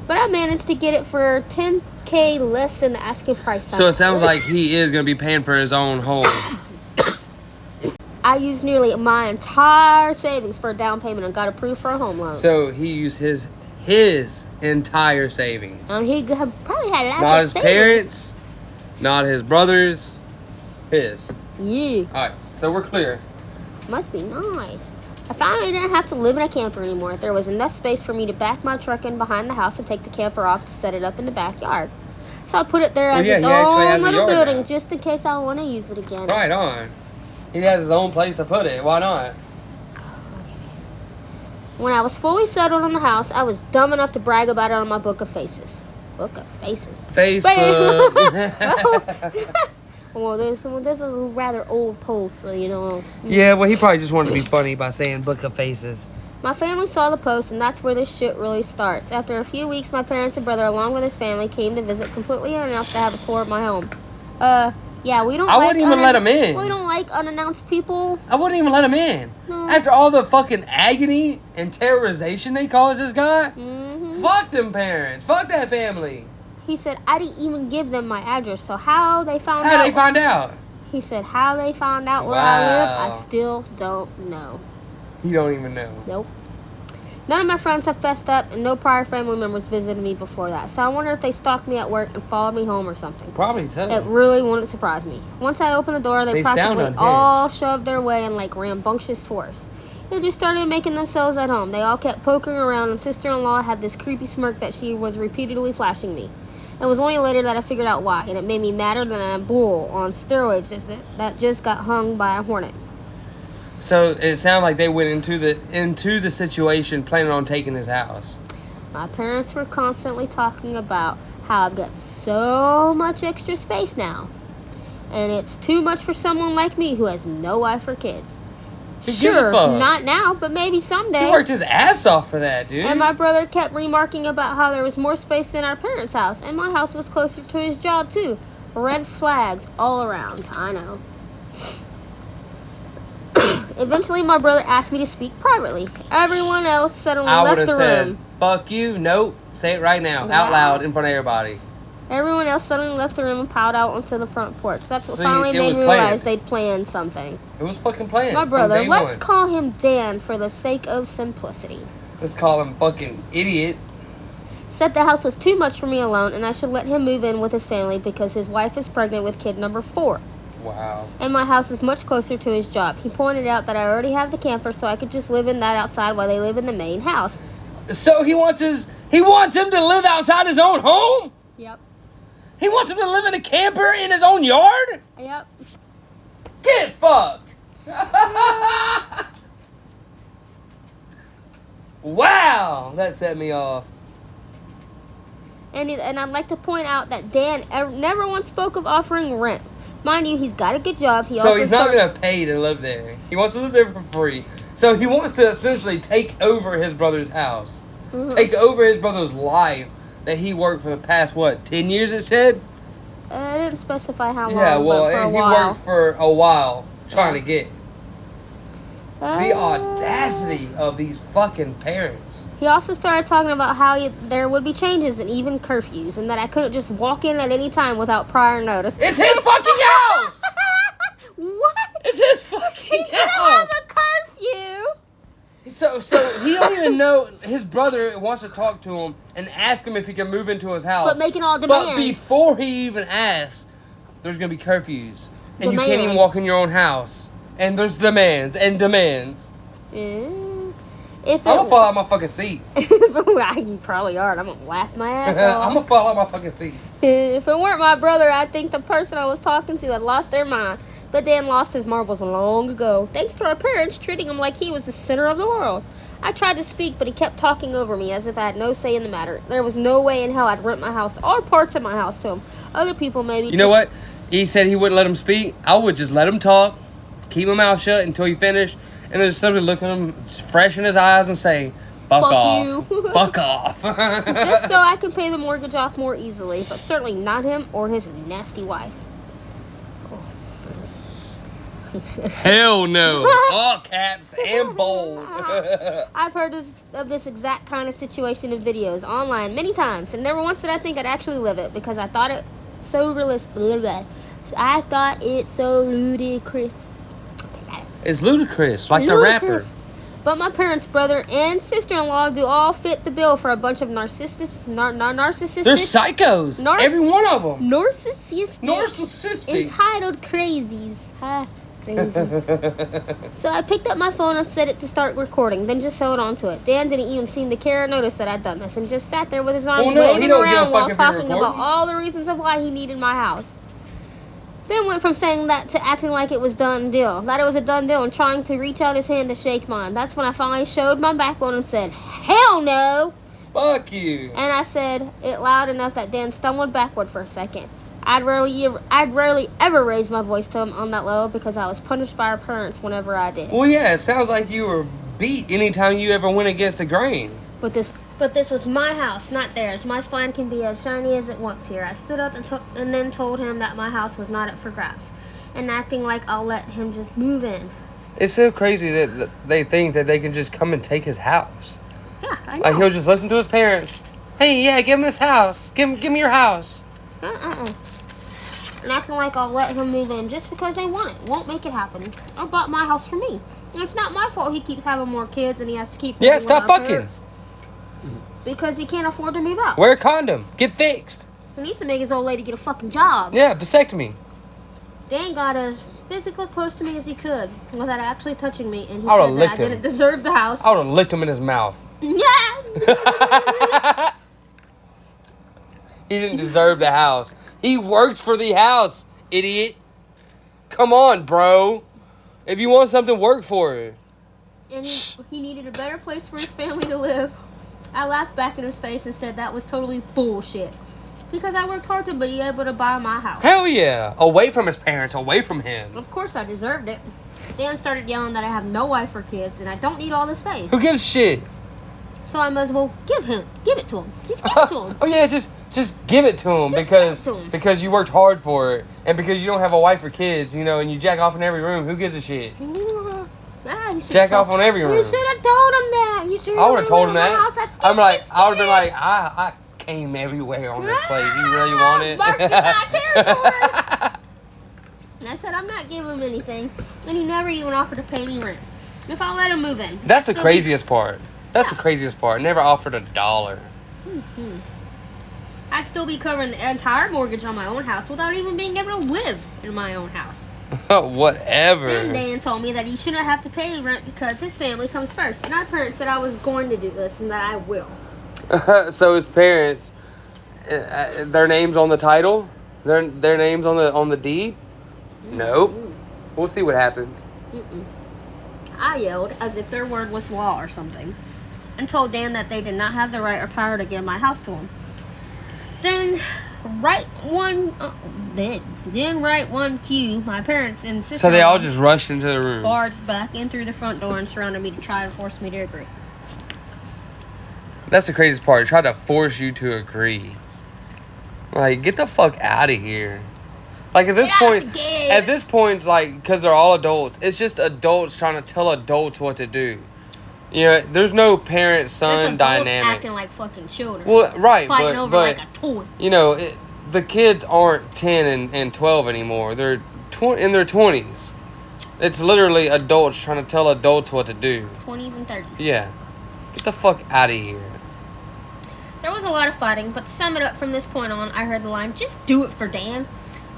But I managed to get it for $10K less than the asking price. So it sounds like he is going to be paying for his own home. I used nearly my entire savings for a down payment and got approved for a home loan. So he used his entire savings. He probably had an asset Not his savings. parents, not his brothers, his. Yeah. Alright, so we're clear. Must be nice. I finally didn't have to live in a camper anymore. There was enough space for me to back my truck in behind the house and take the camper off to set it up in the backyard. So I put it there as its own little building now. just in case I want to use it again. Right on. He has his own place to put it. Why not? When I was fully settled in the house, I was dumb enough to brag about it on my book of faces. Book of faces. Facebook. Well, this is a rather old post, you know. Yeah, well, he probably just wanted to be funny by saying book of faces. My family saw the post, and that's where this shit really starts. After a few weeks, my parents and brother, along with his family, came to visit completely unannounced to have a tour of my home. Yeah, we don't I wouldn't even let him in. We don't like unannounced people. I wouldn't even let him in. No. After all the fucking agony and terrorization they caused this guy, Mm-hmm. fuck them parents. Fuck that family. He said, I didn't even give them my address, so how they found out... How'd they find out? He said, how they found out where I live, I Wow. still don't know. You don't even know. Nope. None of my friends have fessed up, and no prior family members visited me before that. So I wonder if they stalked me at work and followed me home or something. Probably so. It really wouldn't surprise me. Once I opened the door, they sound practically unhinged. all shoved their way in like rambunctious tourists. They just started making themselves at home. They all kept poking around, and sister-in-law had this creepy smirk that she was repeatedly flashing me. It was only later that I figured out why, and it made me madder than a bull on steroids that just got hung by a hornet. So it sounded like they went into the situation planning on taking his house. My parents were constantly talking about how I've got so much extra space now, and it's too much for someone like me who has no wife or kids. Who gives a fuck? Not now, but maybe someday. He worked his ass off for that, dude. And my brother kept remarking about how there was more space than our parents' house, and my house was closer to his job too. Red flags all around. I know. Eventually, my brother asked me to speak privately. Everyone else suddenly I left would the have said, room. fuck you. Nope. Say it right now. Wow. Out loud in front of everybody. Everyone else suddenly left the room and piled out onto the front porch. That's what See, finally it made was me planned. realize they'd planned something. It was fucking planned. My from brother, day let's one. call him Dan for the sake of simplicity. Let's call him fucking idiot. Said the house was too much for me alone and I should let him move in with his family because his wife is pregnant with kid number 4. Wow. And my house is much closer to his job. He pointed out that I already have the camper, so I could just live in that outside while they live in the main house. So he wants him to live outside his own home? Yep. He wants him to live in a camper in his own yard? Yep. Get fucked. Wow, that set me off. And I'd like to point out that Dan never once spoke of offering rent. Mind you, he's got a good job. So he's not going to pay to live there. He wants to live there for free. So he wants to essentially take over his brother's house. Mm-hmm. Take over his brother's life that he worked for the past, 10 years it said? I didn't specify how long, yeah, well, but for a he while. Worked for a while trying to get. The audacity of these fucking parents. He also started talking about how there would be changes and even curfews, and that I couldn't just walk in at any time without prior notice. It's his fucking house! What? It's his fucking He's gonna have a curfew! So he don't even know his brother wants to talk to him and ask him if he can move into his house. But making all demands. But before he even asks, there's gonna be curfews. And you can't even walk in your own house. And there's demands and demands. I'm gonna fall out my fucking seat. You probably are. I'm gonna laugh my ass off. I'm gonna fall out my fucking seat. If it weren't my brother, I think the person I was talking to had lost their mind. But Dan lost his marbles long ago, thanks to our parents treating him like he was the center of the world. I tried to speak, but he kept talking over me as if I had no say in the matter. There was no way in hell I'd rent my house or parts of my house to him. Other people maybe. You know what? He said he wouldn't let him speak. I would just let him talk, keep my mouth shut until he finished, and then just simply look at him fresh in his eyes and say, Fuck off. You. Fuck off. Just so I can pay the mortgage off more easily, but certainly not him or his nasty wife. Hell no. All caps and bold. I've heard of this exact kind of situation in videos online many times, and never once did I think I'd actually live it because I thought it so realistic. I thought it so ludicrous. It's ludicrous, like the rapper. But my parents, brother, and sister-in-law do all fit the bill for a bunch of narcissistic. They're psychos. Every one of them. Narcissistic. Entitled crazies. Crazies. So I picked up my phone and set it to start recording, then just held on to it. Dan didn't even seem to care or notice that I'd done this, and just sat there with his arms waving around while talking about all the reasons of why he needed my house. Then went from saying that to acting like it was done deal. That it was a done deal and trying to reach out his hand to shake mine. That's when I finally showed my backbone and said, Hell no! Fuck you. And I said it loud enough that Dan stumbled backward for a second. I'd rarely ever raise my voice to him on that level because I was punished by our parents whenever I did. Well, yeah, it sounds like you were beat anytime you ever went against the grain. But this was my house, not theirs. My spine can be as shiny as it wants here. I stood up and then told him that my house was not up for grabs, and acting like I'll let him just move in. It's so crazy that they think that they can just come and take his house. Yeah, I know. Like he'll just listen to his parents. Hey, yeah, give him his house. Give me your house. And acting like I'll let him move in just because they want it. Won't make it happen. Or bought my house for me. And it's not my fault he keeps having more kids and he has to keep... Yeah, stop fucking. Parents. Because he can't afford to move out. Wear a condom. Get fixed. He needs to make his old lady get a fucking job. Yeah, vasectomy. Dan got as physically close to me as he could without actually touching me, and he I said that I didn't deserve the house. I would have licked him in his mouth. Yeah. He didn't deserve the house. He worked for the house, idiot. Come on, bro. If you want something, work for it. And he needed a better place for his family to live. I laughed back in his face and said that was totally bullshit. Because I worked hard to be able to buy my house. Hell yeah. Away from his parents, away from him. Of course I deserved it. Dan started yelling that I have no wife or kids and I don't need all this space. Who gives a shit? So I might as well give it to him. Just give it to him. Oh yeah, just give it to him because you worked hard for it and because you don't have a wife or kids, you know, and you jack off in every room. Who gives a shit? Jack off on every room. You should have told him that. I would have told him that. I would have been like, I came everywhere on this place. You really want it? Mark my territory. And I said, I'm not giving him anything. And he never even offered to pay me rent. If I let him move in. That's the craziest part. That's the craziest part. Never offered $1. Mm-hmm. I'd still be covering the entire mortgage on my own house without even being able to live in my own house. Whatever. Then Dan told me that he shouldn't have to pay rent because his family comes first. And my parents said I was going to do this and that I will. So his parents, their names on the title, their names on the deed. Nope. We'll see what happens. I yelled as if their word was law or something, and told Dan that they did not have the right or power to give my house to him. Then right one cue, my parents and sister. So they all just rushed into the room. Barged back in through the front door and surrounded me to try to force me to agree. That's the craziest part. Tried to force you to agree. Like, get the fuck out of here. Like, at this point, like, because they're all adults, it's just adults trying to tell adults what to do. You know, there's no parent-son dynamic. Acting like fucking children. Well, right, fighting over like a toy. You know, the kids aren't 10 and 12 anymore. They're in their 20s. It's literally adults trying to tell adults what to do. 20s and 30s. Yeah. Get the fuck out of here. There was a lot of fighting, but to sum it up from this point on, I heard the line, "Just do it for Dan,"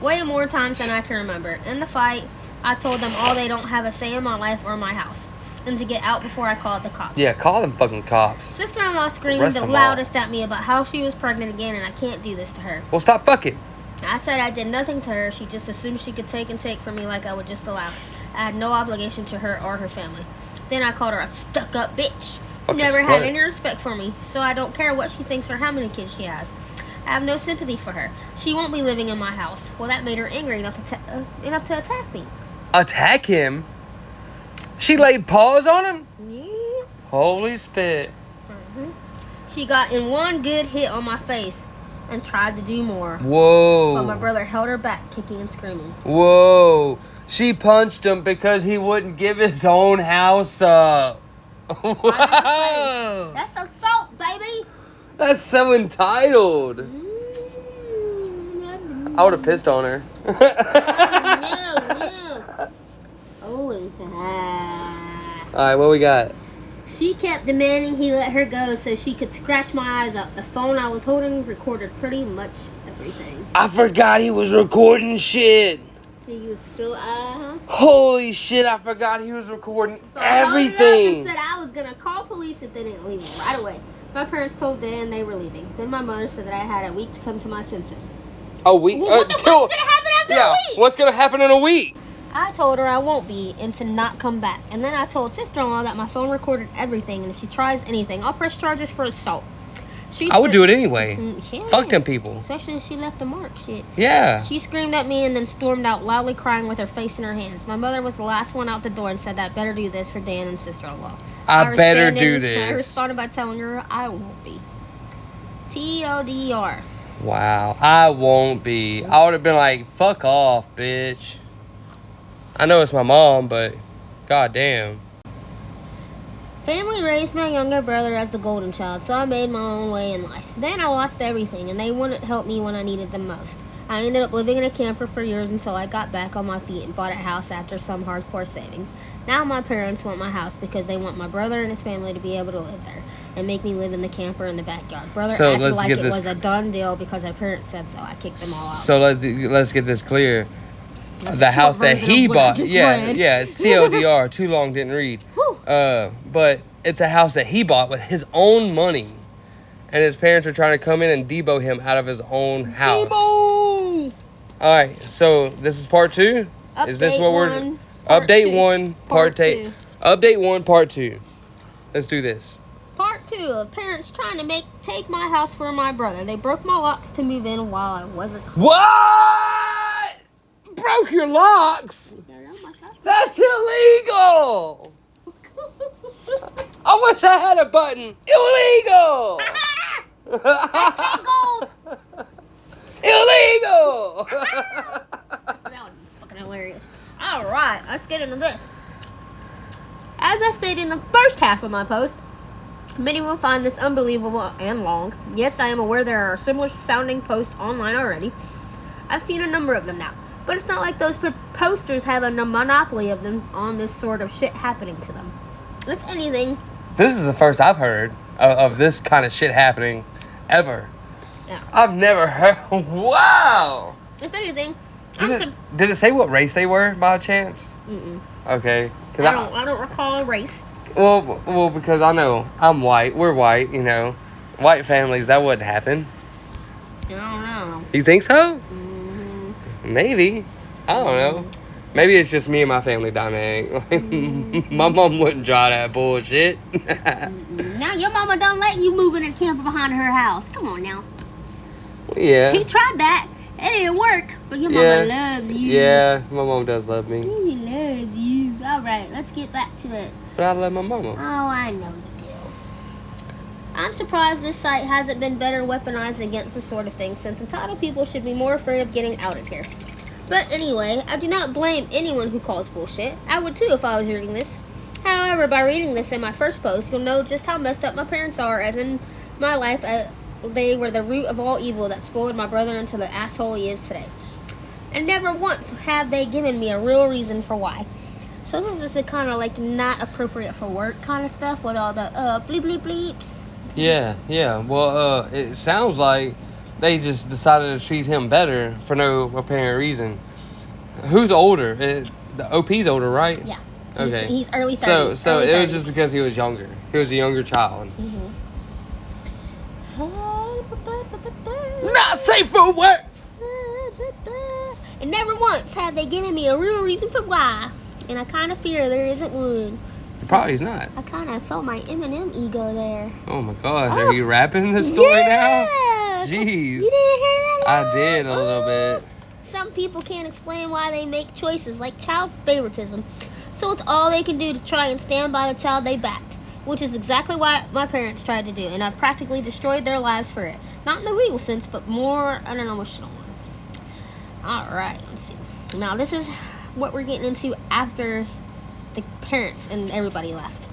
way more times than I can remember. In the fight, I told them all they don't have a say in my life or my house, and to get out before I called the cops. Yeah, call them fucking cops. Sister-in-law screamed the loudest at me about how she was pregnant again, and I can't do this to her. Well, stop fucking. I said I did nothing to her. She just assumed she could take from me like I would just allow it. I had no obligation to her or her family. Then I called her a stuck-up bitch. Never had any respect for me, so I don't care what she thinks or how many kids she has. I have no sympathy for her. She won't be living in my house. Well, that made her angry enough to attack me. Attack him? She laid paws on him? Yeah. Holy spit. She got in one good hit on my face and tried to do more. Whoa. But my brother held her back, kicking and screaming. Whoa. She punched him because he wouldn't give his own house up. Wow. That's assault, baby. That's so entitled. I would have pissed on her. No. Oh, Alright, what we got? She kept demanding he let her go so she could scratch my eyes out. The phone I was holding recorded pretty much everything. I forgot he was recording shit. He was still, Holy shit, I forgot he was recording everything. I hung up and said I was going to call police if they didn't leave me right away. My parents told Dan they were leaving. Then my mother said that I had a week to come to my senses. A week? Well, what's going to happen after a week? What's going to happen in a week? I told her I won't be and to not come back. And then I told sister-in-law that my phone recorded everything. And if she tries anything, I'll press charges for assault. I would do it anyway. Yeah. Fuck them people. Especially if she left a mark. Shit. Yeah. She screamed at me and then stormed out, loudly crying with her face in her hands. My mother was the last one out the door and said that I better do this for Dan and sister-in-law. I better do this. I responded by telling her I won't be. TLDR. Wow. I won't be. I would have been like, fuck off, bitch. I know it's my mom, but goddamn. Family raised my younger brother as the golden child, so I made my own way in life. Then I lost everything, and they wouldn't help me when I needed them most. I ended up living in a camper for years until I got back on my feet and bought a house after some hardcore saving. Now my parents want my house because they want my brother and his family to be able to live there and make me live in the camper in the backyard. Brother acted like it was a done deal because our parents said so. I kicked them all out. So let's get this clear. The house that he bought, it's TLDR. Too long, didn't read. But it's a house that he bought with his own money, and his parents are trying to come in and debo him out of his own house. Debo! All right, so this is part 2. Is this what we're update 1, part 2? Update 1, part 2. Let's do this. Part 2 of parents trying to take my house for my brother. They broke my locks to move in while I wasn't home. What? Broke your locks? That's illegal. I wish I had a button. Illegal. Illegal. That would be fucking hilarious. All right, let's get into this. As I stated in the first half of my post, many will find this unbelievable and long. Yes, I am aware there are similar sounding posts online already. I've seen a number of them now. But it's not like those posters have a monopoly of them on this sort of shit happening to them. If anything... This is the first I've heard of this kind of shit happening ever. Yeah. I've never heard... Wow! If anything, Did it say what race they were by chance? Mm-mm. Okay. I don't recall a race. Well, because I know I'm white. We're white, you know. White families, that wouldn't happen. I don't know. You think so? Mm-hmm. Maybe. I don't know. Maybe it's just me and my family dynamic. My mom wouldn't try that bullshit. Now your mama don't let you move in a camper behind her house. Come on now. Yeah. He tried that. It didn't work. But your mama loves you. Yeah, my mom does love me. She loves you. All right, let's get back to it. But I love my mama. Oh, I know you do. I'm surprised this site hasn't been better weaponized against this sort of thing, since entitled people should be more afraid of getting out of here. But anyway, I do not blame anyone who calls bullshit. I would too if I was reading this. However, by reading this in my first post, you'll know just how messed up my parents are, as in my life, they were the root of all evil that spoiled my brother into the asshole he is today. And never once have they given me a real reason for why. So this is a kind of like not appropriate for work kind of stuff with all the bleep bleep bleeps. Yeah. Well, it sounds like they just decided to treat him better for no apparent reason. Who's older? The OP's older, right? Yeah. Okay. He's early 30s. So it was just because he was younger. He was a younger child. Mm-hmm. Not safe for work! And never once have they given me a real reason for why. And I kind of fear there isn't one. Probably not. I kind of felt my Eminem ego there. Oh my God, are you rapping this story now? Jeez. You didn't hear that? I did a little bit. Some people can't explain why they make choices like child favoritism. So it's all they can do to try and stand by the child they backed. Which is exactly what my parents tried to do. And I've practically destroyed their lives for it. Not in the legal sense, but more in an emotional one. Alright, let's see. Now this is what we're getting into after the parents and everybody left.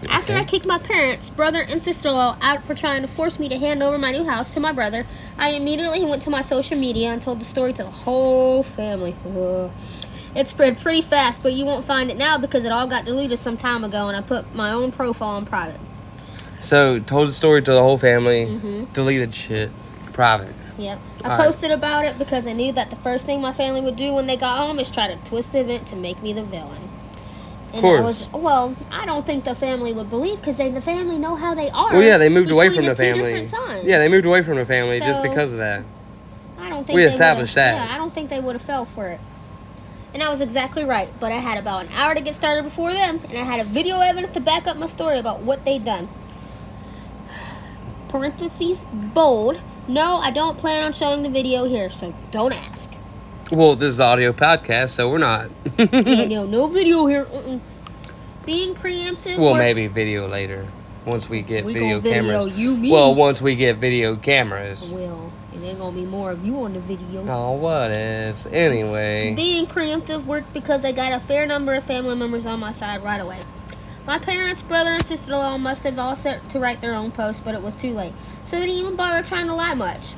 Okay. After I kicked my parents, brother, and sister-in-law out for trying to force me to hand over my new house to my brother, I immediately went to my social media and told the story to the whole family. It spread pretty fast, but you won't find it now because it all got deleted some time ago and I put my own profile on private. So, told the story to the whole family, deleted shit, private. Yep. I posted about it because I knew that the first thing my family would do when they got home is try to twist the event to make me the villain. And of course. I don't think the family would believe because the family know how they are. Well, yeah, they moved away from the family. Yeah, they moved away from the family just because of that. I don't think we established that. Yeah, I don't think they would have fell for it. And I was exactly right, but I had about an hour to get started before them, and I had a video evidence to back up my story about what they'd done. Parentheses, bold. No, I don't plan on showing the video here, so don't ask. Well, this is audio podcast, so we're not. Yeah, no video here. Being preemptive. Well, maybe video later, once we get video cameras. You, well, once we get video cameras. Well, and there's gonna be more of you on the video. Oh, what is? Anyway. Being preemptive worked because I got a fair number of family members on my side right away. My parents, brother, and sister-in-law must have all set to write their own post, but it was too late. So they didn't even bother trying to lie much.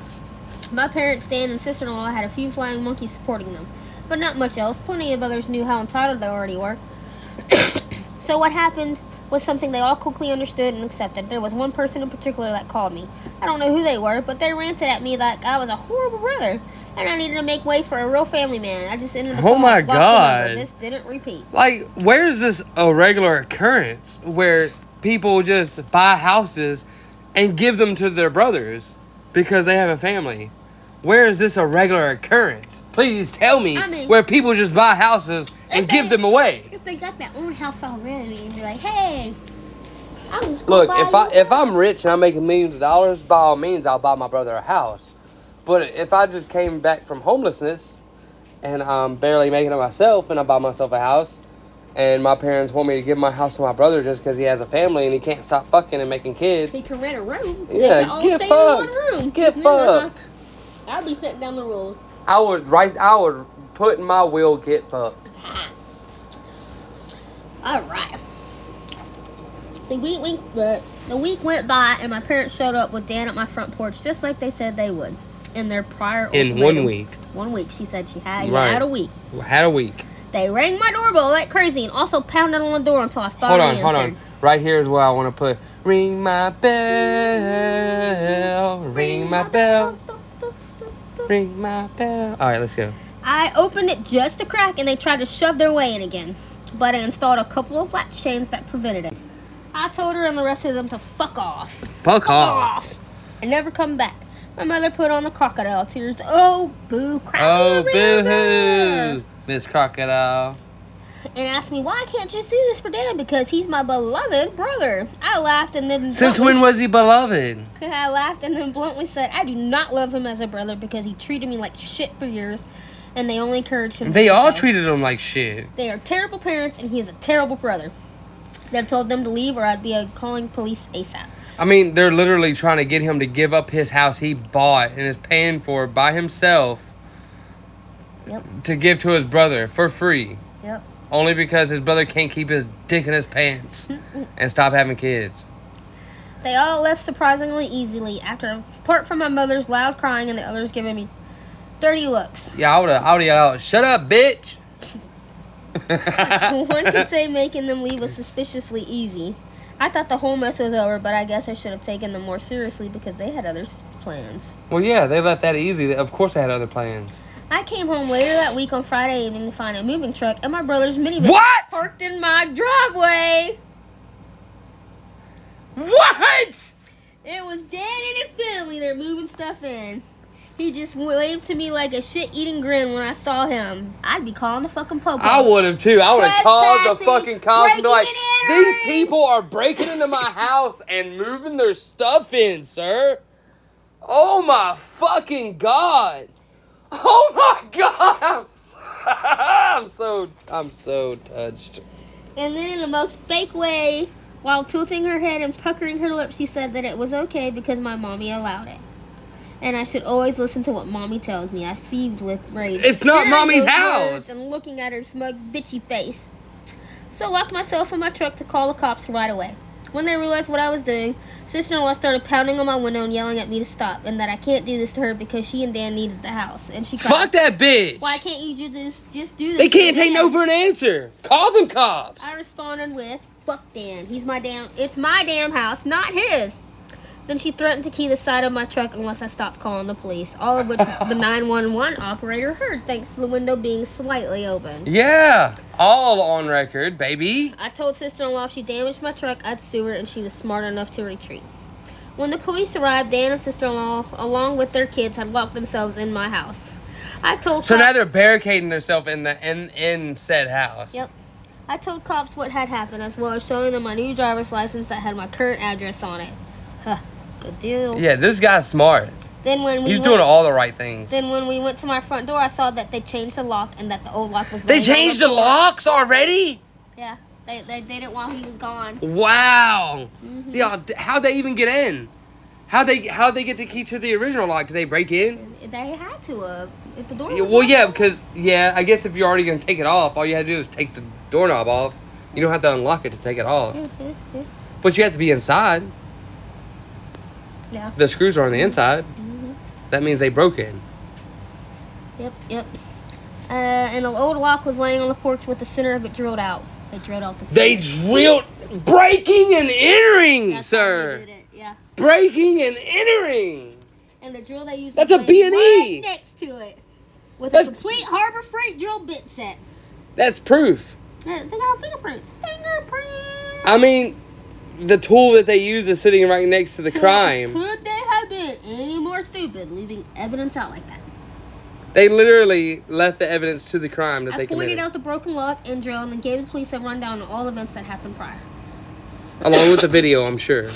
My parents, Dan, and sister-in-law had a few flying monkeys supporting them, but not much else. Plenty of others knew how entitled they already were. So what happened was something they all quickly understood and accepted. There was one person in particular that called me. I don't know who they were, but they ranted at me like I was a horrible brother, and I needed to make way for a real family man. I just ended the call. Oh my God. This didn't repeat. Like, where is this a regular occurrence where people just buy houses and give them to their brothers because they have a family? Where is this a regular occurrence? Please tell me where people just buy houses and give them away. If they got their own house already and be like, hey, look, if I'm rich and I'm making millions of dollars, by all means, I'll buy my brother a house. But if I just came back from homelessness and I'm barely making it myself and I buy myself a house and my parents want me to give my house to my brother just because he has a family and he can't stop fucking and making kids. He can rent a room. Yeah, get fucked. Get fucked. I'll be setting down the rules. I would put in my will, get fucked. Alright. The week went by and my parents showed up with Dan at my front porch just like they said they would. In their prior ultimatum. 1 week. 1 week, she said she had. Right. Had a week. Had a week. They rang my doorbell like crazy and also pounded on the door until I finally answered. Hold on. Right here is where I want to put, ring my bell, ring my bell. Ring my bell. All right, let's go. I opened it just a crack and they tried to shove their way in again. But I installed a couple of latch chains that prevented it. I told her and the rest of them to fuck off. Fuck off. And never come back. My mother put on the crocodile tears. Oh, boo. Cry Oh, me a boo-hoo. river. Miss Crocodile. And asked me, why I can't just do this for Dan? Because he's my beloved brother. I laughed and then... Since when was he beloved? I laughed and then bluntly said, I do not love him as a brother because he treated me like shit for years. And they only encouraged him. They all treated him like shit. They are terrible parents and he is a terrible brother. They told them to leave or I'd be calling police ASAP. I mean, they're literally trying to get him to give up his house he bought and is paying for by himself. Yep. To give to his brother for free. Yep. Only because his brother can't keep his dick in his pants and stop having kids. They all left surprisingly easily apart from my mother's loud crying and the others giving me dirty looks. Yeah, I would've yelled out, shut up, bitch! One could say making them leave was suspiciously easy. I thought the whole mess was over, but I guess I should have taken them more seriously because they had other plans. Well, yeah, they left that easy. Of course they had other plans. I came home later that week on Friday evening to find a moving truck and my brother's minivan parked in my driveway. What? It was Dad and his family. They're moving stuff in. He just waved to me like a shit-eating grin when I saw him. I'd be calling the fucking popo. I would have too. I would have called the fucking cops and be like, breaking and these people are breaking into my house and moving their stuff in, sir. Oh my fucking God. Oh my God. I'm so touched. And then in the most fake way, while tilting her head and puckering her lips, she said that it was okay because my mommy allowed it. And I should always listen to what mommy tells me. I seethed with rage. It's not Hearing mommy's those house. words and looking at her smug, bitchy face. So locked myself in my truck to call the cops right away. When they realized what I was doing, sister-in-law started pounding on my window and yelling at me to stop, and that I can't do this to her because she and Dan needed the house. And she cried, fuck that bitch. why can't you just do this? They can't to take Dan? no for an answer. Call them cops. I responded with, fuck Dan. It's my damn house, not his. Then she threatened to key the side of my truck unless I stopped calling the police, all of which the 911 operator heard thanks to the window being slightly open. Yeah, all on record, baby. I told sister-in-law if she damaged my truck, I'd sue her, and she was smart enough to retreat. When the police arrived, Dan and sister-in-law, along with their kids, had locked themselves in my house. I told So cops, now they're barricading themselves in said house. Yep. I told cops what had happened, as well as showing them my new driver's license that had my current address on it. Huh. Good deal. Yeah, this guy's smart. Then when He's doing all the right things. Then when we went to my front door, I saw that they changed the lock and that the old lock was. They changed the locks already? Yeah, they did it while he was gone. Wow. Yeah, how'd they even get in? How'd they get the key to the original lock? Did they break in? They had to if the door. Yeah, Was well, locked. yeah, because I guess if you're already gonna take it off, all you had to do is take the doorknob off. You don't have to unlock it to take it off. Mm-hmm. But you have to be inside. Yeah. The screws are on the inside. Mm-hmm. That means they broke in. Yep. And the old lock was laying on the porch with the center of it drilled out. They drilled out the center. They drilled breaking and entering, That's sir. how they did it. Yeah. Breaking and entering. And the drill they used. That's was a B&E. right next to it, with That's- a complete Harbor Freight drill bit set. That's proof. They got fingerprints. I mean, the tool that they use is sitting right next to the crime. Could they have been any more stupid, leaving evidence out like that? They literally left the evidence to the crime that I they pointed committed. out the broken lock and drill and then gave the police a rundown on all events that happened prior. Along with the video, I'm sure.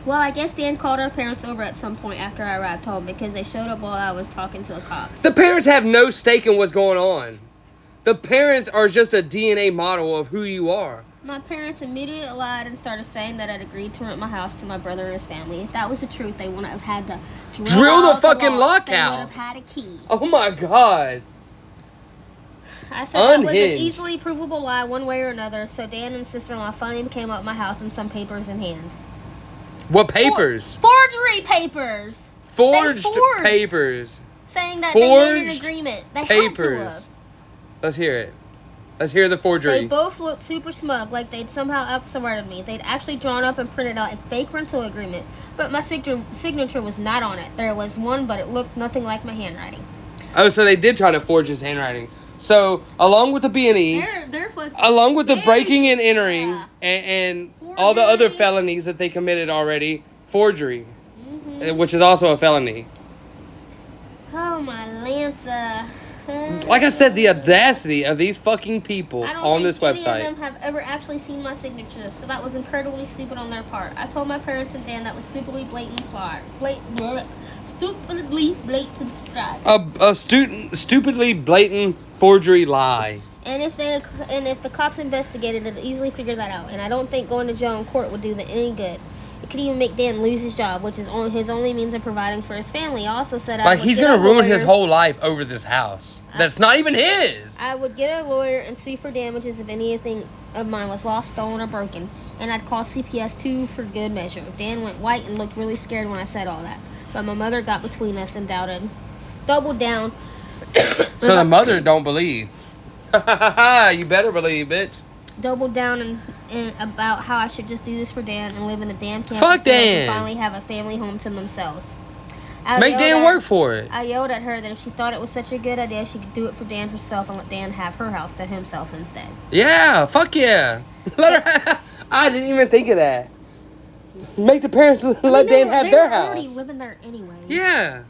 Well, I guess Dan called our parents over at some point after I arrived home because they showed up while I was talking to the cops. The parents have no stake in what's going on. The parents are just a DNA model of who you are. My parents immediately lied and started saying that I'd agreed to rent my house to my brother and his family. If that was the truth, they wouldn't have had to Drill the out fucking locks. lock out. They would have had a key. Oh my God. I said that was an Unhinged. easily provable lie one way or another, so Dan and sister-in-law finally came up my house and some papers in hand. What papers? Forgery papers! Forged They forged. papers. Saying that they made an Forged agreement. They papers. had to. Let's hear it. Let's hear the They forgery. both looked super smug, like they'd somehow outsmarted me. They'd actually drawn up and printed out a fake rental agreement, but my signature was not on it. There was one, but it looked nothing like my handwriting. Oh, so they did try to forge his handwriting. So, along with the B&E, They're fucking... along with the breaking and entering, Yeah. and all the other felonies that they committed already, forgery, which is also a felony. Oh, my Lanza. Like I said, the audacity of these fucking people on this I don't think website. any of them have ever actually seen my signature, so that was incredibly stupid on their part. I told my parents and Dan that was stupidly blatant fraud. Stupidly blatant fraud. A stupidly blatant forgery lie. And if the cops investigated, they'd easily figure that out. And I don't think going to jail in court would do them any good. It could even make Dan lose his job, which is his only means of providing for his family. I also said Like, he's gonna ruin his whole life over this house. That's not even his. I would get a lawyer and sue for damages if anything of mine was lost, stolen, or broken. And I'd call CPS too for good measure. Dan went white and looked really scared when I said all that. But my mother got between us and doubled down. So the mother don't believe. You better believe, bitch. Doubled down and about how I should just do this for Dan and live in a damn camp. Fuck Dan. And finally have a family home to themselves. Make Dan work for it. I yelled at her that if she thought it was such a good idea, she could do it for Dan herself and let Dan have her house to himself instead. Yeah, fuck yeah. Let her. I didn't even think of that. Make the parents let Dan have their house. They were already living there anyway. Yeah.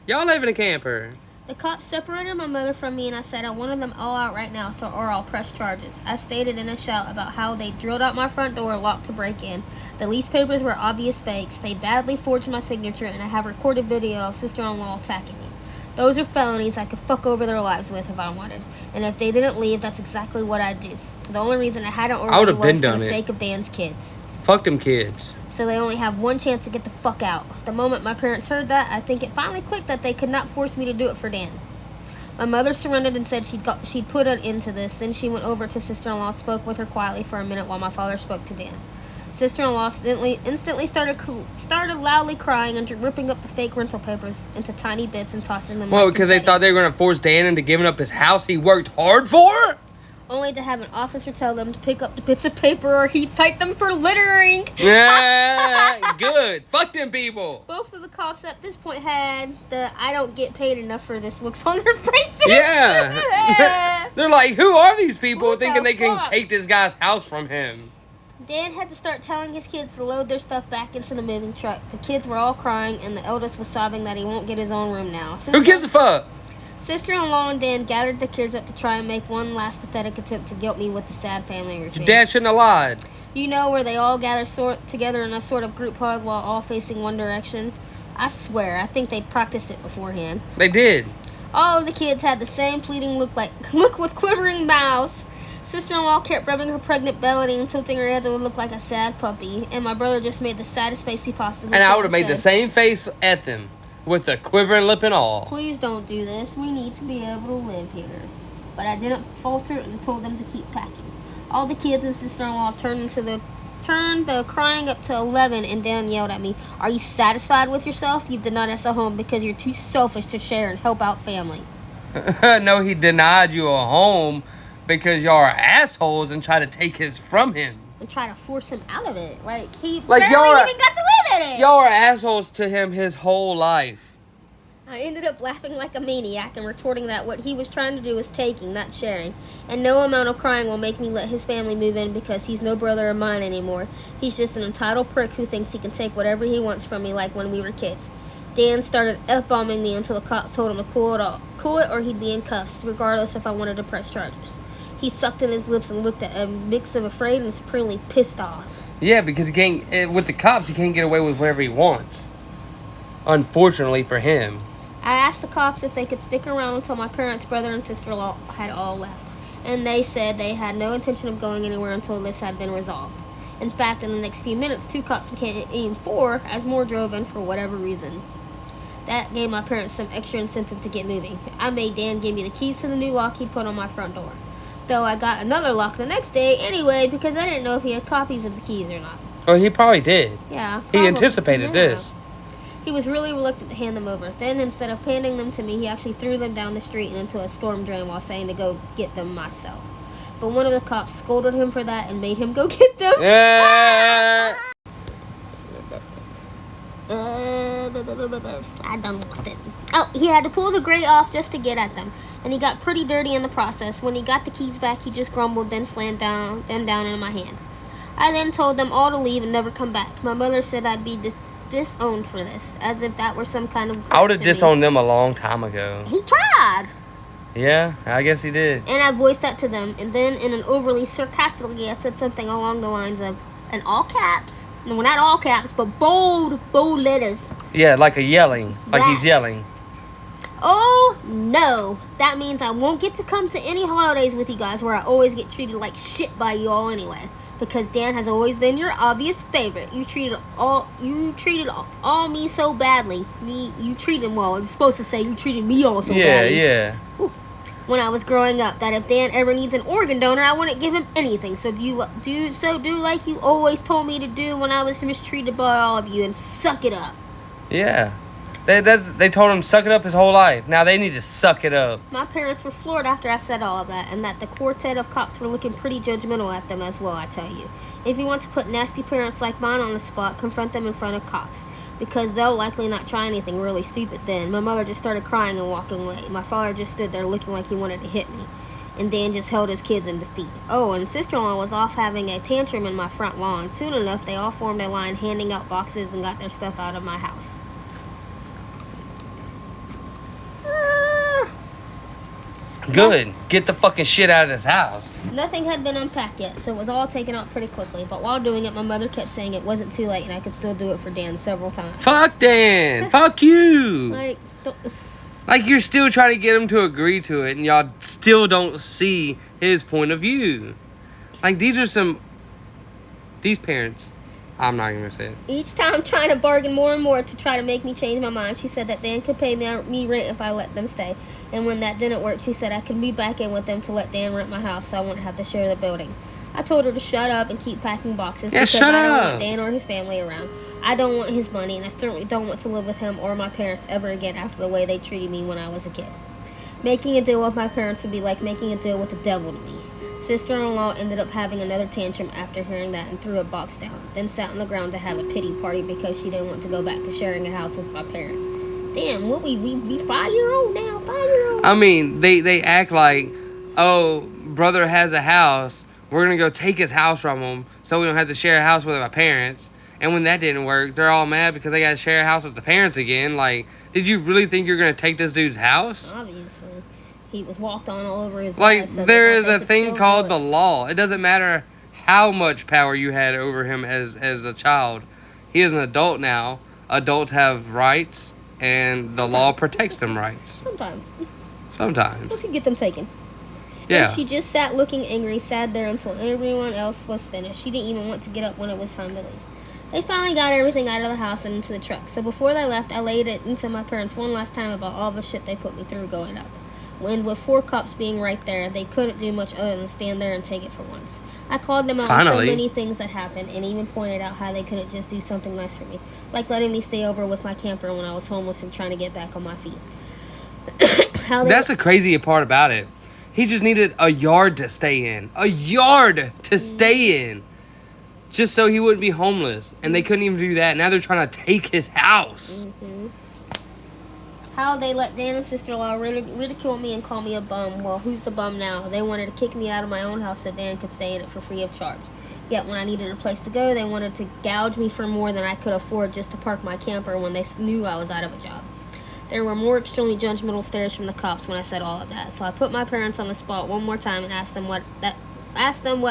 Y'all live in a camper. The cops separated my mother from me, and I said I wanted them all out right now, or I'll press charges. I stated in a shout about how they drilled out my front door locked to break in. The lease papers were obvious fakes. They badly forged my signature, and I have recorded video of sister-in-law attacking me. Those are felonies I could fuck over their lives with if I wanted. And if they didn't leave, that's exactly what I'd do. The only reason I hadn't already was for the sake of Dan's kids. Fuck them kids. So they only have one chance to get the fuck out. The moment my parents heard that, I think it finally clicked that they could not force me to do it for Dan. My mother surrendered and said she'd put an end to this. Then she went over to sister-in-law, spoke with her quietly for a minute while my father spoke to Dan. Sister-in-law instantly started loudly crying and ripping up the fake rental papers into tiny bits and tossing them. Well, because they thought they were going to force Dan into giving up his house he worked hard for? Only to have an officer tell them to pick up the bits of paper or he'd cite them for littering. Yeah, good. Fuck them people. Both of the cops at this point had the I don't get paid enough for this looks on their faces. Yeah. They're like, who are these people What thinking the they can fuck? take this guy's house from him? Dan had to start telling his kids to load their stuff back into the moving truck. The kids were all crying, and the eldest was sobbing that he won't get his own room now. Who gives a fuck? Sister-in-law and Dan gathered the kids up to try and make one last pathetic attempt to guilt me with the sad family routine. Your dad shouldn't have lied. You know, where they all gather together in a sort of group hug while all facing one direction? I swear, I think they practiced it beforehand. They did. All of the kids had the same pleading look with quivering mouths. Sister-in-law kept rubbing her pregnant belly and tilting her head that would look like a sad puppy. And my brother just made the saddest face he possibly could. And I would have made the same face at them, with a quivering lip and all. Please don't do this. We need to be able to live here. But I didn't falter and told them to keep packing. All the kids and sister-in-law turned the crying up to 11, and Dan yelled at me, "Are you satisfied with yourself? You've denied us a home because you're too selfish to share and help out family." No, he denied you a home because y'all are assholes and try to take his from him. And try to force him out of it. Like, he Like, barely even got to live in it. Y'all are assholes to him his whole life. I ended up laughing like a maniac and retorting that what he was trying to do was taking, not sharing. And no amount of crying will make me let his family move in because he's no brother of mine anymore. He's just an entitled prick who thinks he can take whatever he wants from me like when we were kids. Dan started F-bombing me until the cops told him to cool it or he'd be in cuffs, regardless if I wanted to press charges. He sucked in his lips and looked at a mix of afraid and supremely pissed off. Yeah, because he can't, with the cops, he can't get away with whatever he wants. Unfortunately for him. I asked the cops if they could stick around until my parents, brother, and sister-in-law had all left. And they said they had no intention of going anywhere until this had been resolved. In fact, in the next few minutes, 2 cops became 4 as more drove in for whatever reason. That gave my parents some extra incentive to get moving. I made Dan give me the keys to the new lock he'd put on my front door. Though I got another lock the next day anyway because I didn't know if he had copies of the keys or not. Oh, he probably did. Yeah. He anticipated this. He was really reluctant to hand them over. Then, instead of handing them to me, he actually threw them down the street and into a storm drain while saying to go get them myself. but one of the cops scolded him for that and made him go get them. I done lost it. Oh, he had to pull the grate off just to get at them, and he got pretty dirty in the process. When he got the keys back, he just grumbled, then slammed them down in my hand. I then told them all to leave and never come back. My mother said I'd be disowned for this, as if that were some kind of... I would have disowned them a long time ago. He tried. Yeah, I guess he did. And I voiced that to them, and then in an overly sarcastic way, I said something along the lines of, in all caps, no, not all caps, but bold letters. Yeah, like a yelling, like he's yelling. Oh, no. That means I won't get to come to any holidays with you guys where I always get treated like shit by you all anyway. Because Dan has always been your obvious favorite. You treated all me so badly. You treated, well, it's supposed to say you treated me all so badly. Yeah. When I was growing up, that if Dan ever needs an organ donor, I wouldn't give him anything. So do like you always told me to do when I was mistreated by all of you, and suck it up. Yeah. They told him suck it up his whole life. Now they need to suck it up. My parents were floored after I said all of that, and that the quartet of cops were looking pretty judgmental at them as well, I tell you. If you want to put nasty parents like mine on the spot, confront them in front of cops, because they'll likely not try anything really stupid then. My mother just started crying and walking away. My father just stood there looking like he wanted to hit me, and Dan just held his kids in defeat. Oh, and sister-in-law was off having a tantrum in my front lawn. Soon enough, they all formed a line handing out boxes and got their stuff out of my house. Good. Get the fucking shit out of this house. Nothing had been unpacked yet, so it was all taken out pretty quickly. But while doing it, my mother kept saying it wasn't too late and I could still do it for Dan several times. Fuck Dan. Fuck you. Like you're still trying to get him to agree to it, and y'all still don't see his point of view. Like, these parents... I'm not going to say it. Each time trying to bargain more and more to try to make me change my mind. She said that Dan could pay me rent if I let them stay. And when that didn't work, she said I could be back in with them to let Dan rent my house so I wouldn't have to share the building. I told her to shut up and keep packing boxes because I don't want Dan or his family around. I don't want his money, and I certainly don't want to live with him or my parents ever again after the way they treated me when I was a kid. Making a deal with my parents would be like making a deal with the devil to me. Sister-in-law ended up having another tantrum after hearing that and threw a box down, then sat on the ground to have a pity party because she didn't want to go back to sharing a house with my parents. Damn, what we 5-year-old now, 5-year-old? I mean, they act like, oh, brother has a house, we're going to go take his house from him so we don't have to share a house with my parents. And when that didn't work, they're all mad because they got to share a house with the parents again. Like, did you really think you're going to take this dude's house? Obviously. He was walked on all over his life. Like, so there is a thing called the law. It doesn't matter how much power you had over him as a child. He is an adult now. Adults have rights, and the law protects them rights. Sometimes. Once you get them taken. Yeah. And she just sat looking angry, sat there until everyone else was finished. She didn't even want to get up when it was time to leave. They finally got everything out of the house and into the truck. So before they left, I laid it into my parents one last time about all the shit they put me through growing up. When with 4 cops being right there, they couldn't do much other than stand there and take it for once. I called them out on so many things that happened and even pointed out how they couldn't just do something nice for me, like letting me stay over with my camper when I was homeless and trying to get back on my feet. That's the crazy part about it. He just needed a yard to stay in. A yard to stay in. Just so he wouldn't be homeless. And they couldn't even do that. Now they're trying to take his house. Mm-hmm. How they let Dan and sister-in-law ridicule me and call me a bum. Well, who's the bum now? They wanted to kick me out of my own house so Dan could stay in it for free of charge. Yet when I needed a place to go, they wanted to gouge me for more than I could afford just to park my camper when they knew I was out of a job. There were more extremely judgmental stares from the cops when I said all of that. So I put my parents on the spot one more time and asked them what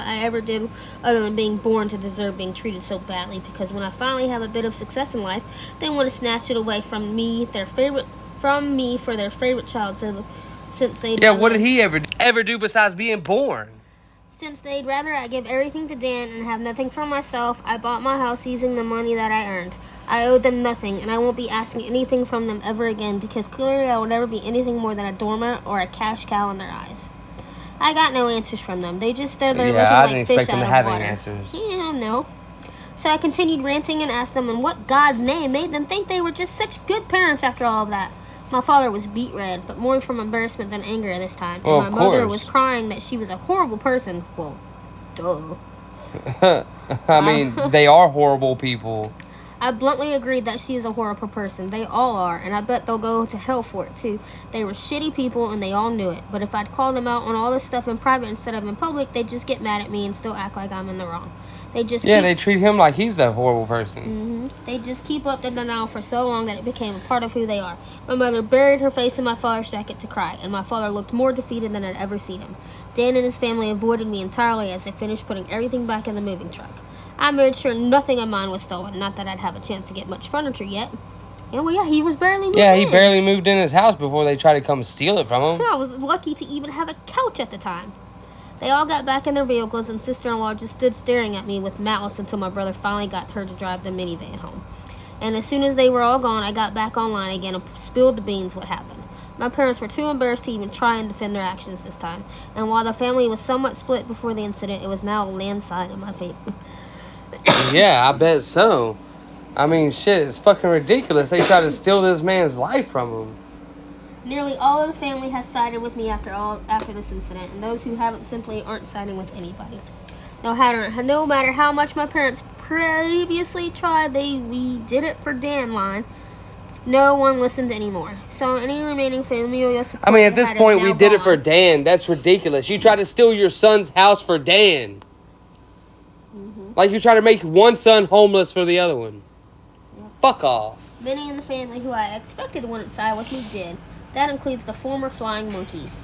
I ever did other than being born to deserve being treated so badly. Because when I finally have a bit of success in life, they want to snatch it away from me, for their favorite child. So since they what did he ever do besides being born? Since they'd rather I give everything to Dan and have nothing for myself, I bought my house using the money that I earned. I owed them nothing, and I won't be asking anything from them ever again because clearly I will never be anything more than a doormat or a cash cow in their eyes. I got no answers from them. They just stood there looking like fish out of water. Yeah, I didn't expect them to have any answers. Yeah, no. So I continued ranting and asked them in what God's name made them think they were just such good parents after all of that. My father was beet red, but more from embarrassment than anger this time. Well, And of my mother was course. crying that she was a horrible person. Well, duh. I mean, they are horrible people. I bluntly agreed that she is a horrible person. They all are, and I bet they'll go to hell for it too. They were shitty people and they all knew it. But if I'd call them out on all this stuff in private instead of in public, they'd just get mad at me and still act like I'm in the wrong. They treat him like he's that horrible person. They just keep up the denial for so long that it became a part of who they are. My mother buried her face in my father's jacket to cry, and my father looked more defeated than I'd ever seen him. Dan and his family avoided me entirely as they finished putting everything back in the moving truck. I made sure nothing of mine was stolen, not that I'd have a chance to get much furniture yet. And well, yeah, he was barely moved in. Yeah, he barely moved in his house before they tried to come steal it from him. I was lucky to even have a couch at the time. They all got back in their vehicles, and sister-in-law just stood staring at me with malice until my brother finally got her to drive the minivan home. And as soon as they were all gone, I got back online again and spilled the beans what happened. My parents were too embarrassed to even try and defend their actions this time. And while the family was somewhat split before the incident, it was now a landslide in my favor. Yeah, I bet so. I mean, shit, it's fucking ridiculous. They tried to steal this man's life from him. Nearly all of the family has sided with me after this incident, and those who haven't simply aren't siding with anybody. No matter how much my parents previously tried, we did it for Dan line. No one listened anymore. So any remaining familial support. I mean, at this point, we did it for Dan. That's ridiculous. You tried to steal your son's house for Dan. Like you try to make one son homeless for the other one. Yep. Fuck off. Many in the family who I expected wouldn't side with me did. That includes the former flying monkeys.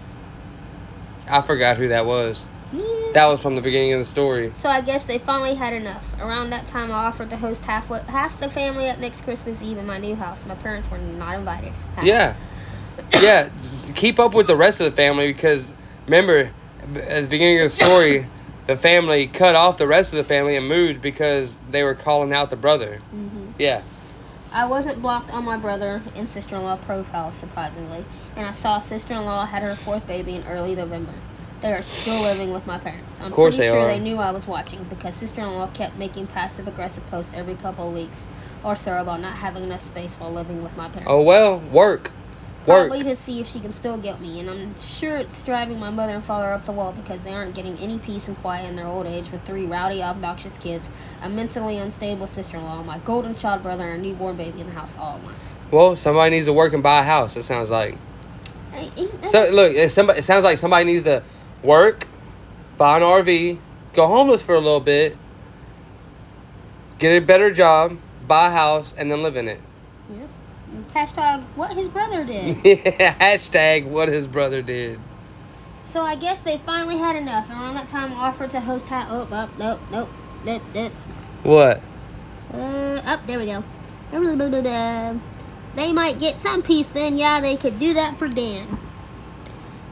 I forgot who that was. Yeah. That was from the beginning of the story. So I guess they finally had enough. Around that time, I offered to host half the family at next Christmas Eve in my new house. My parents were not invited. Yeah. Yeah. Keep up with the rest of the family because, remember, at the beginning of the story, the family cut off the rest of the family and moved because they were calling out the brother. Yeah. I wasn't blocked on my brother and sister-in-law profiles, surprisingly, and I saw sister-in-law had her fourth baby in early November. They are still living with my parents. I'm pretty sure they knew I was watching because sister-in-law kept making passive-aggressive posts every couple of weeks or so about not having enough space while living with my parents. Oh, well, work. Probably to see if she can still get me, and I'm sure it's driving my mother and father up the wall because they aren't getting any peace and quiet in their old age with 3 rowdy, obnoxious kids, a mentally unstable sister-in-law, my golden child brother, and a newborn baby in the house all at once. Well, somebody needs to work and buy a house, it sounds like. So, look, it sounds like somebody needs to work, buy an RV, go homeless for a little bit, get a better job, buy a house, and then live in it. Yep. Hashtag what his brother did. Yeah, hashtag what his brother did. So I guess they finally had enough. And around that time, I offered to host nope. What? There we go. They might get some peace then. Yeah, they could do that for Dan.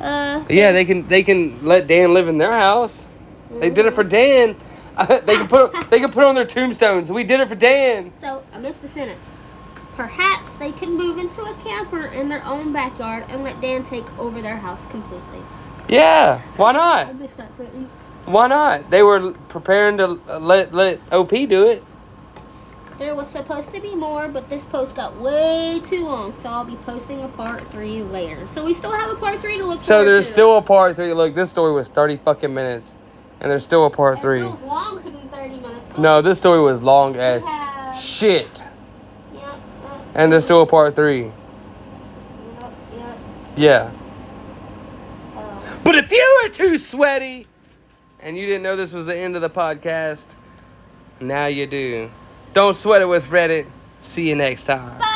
Yeah, they can let Dan live in their house. They did it for Dan. They can put on their tombstones. We did it for Dan. So I missed the sentence. Perhaps they could move into a camper in their own backyard and let Dan take over their house completely. Yeah, why not? I missed that sentence. Why not? They were preparing to let OP do it. There was supposed to be more, but this post got way too long, so I'll be posting a part 3 later. So we still have a part 3 to look forward to. So there's still a part 3. Look, this story was 30 fucking minutes, and there's still a part 3. It was longer than 30 minutes. No, this story was long as shit. And there's still a part 3. Yep. Yeah. So. But if you were too sweaty and you didn't know this was the end of the podcast, now you do. Don't sweat it with Reddit. See you next time. Bye.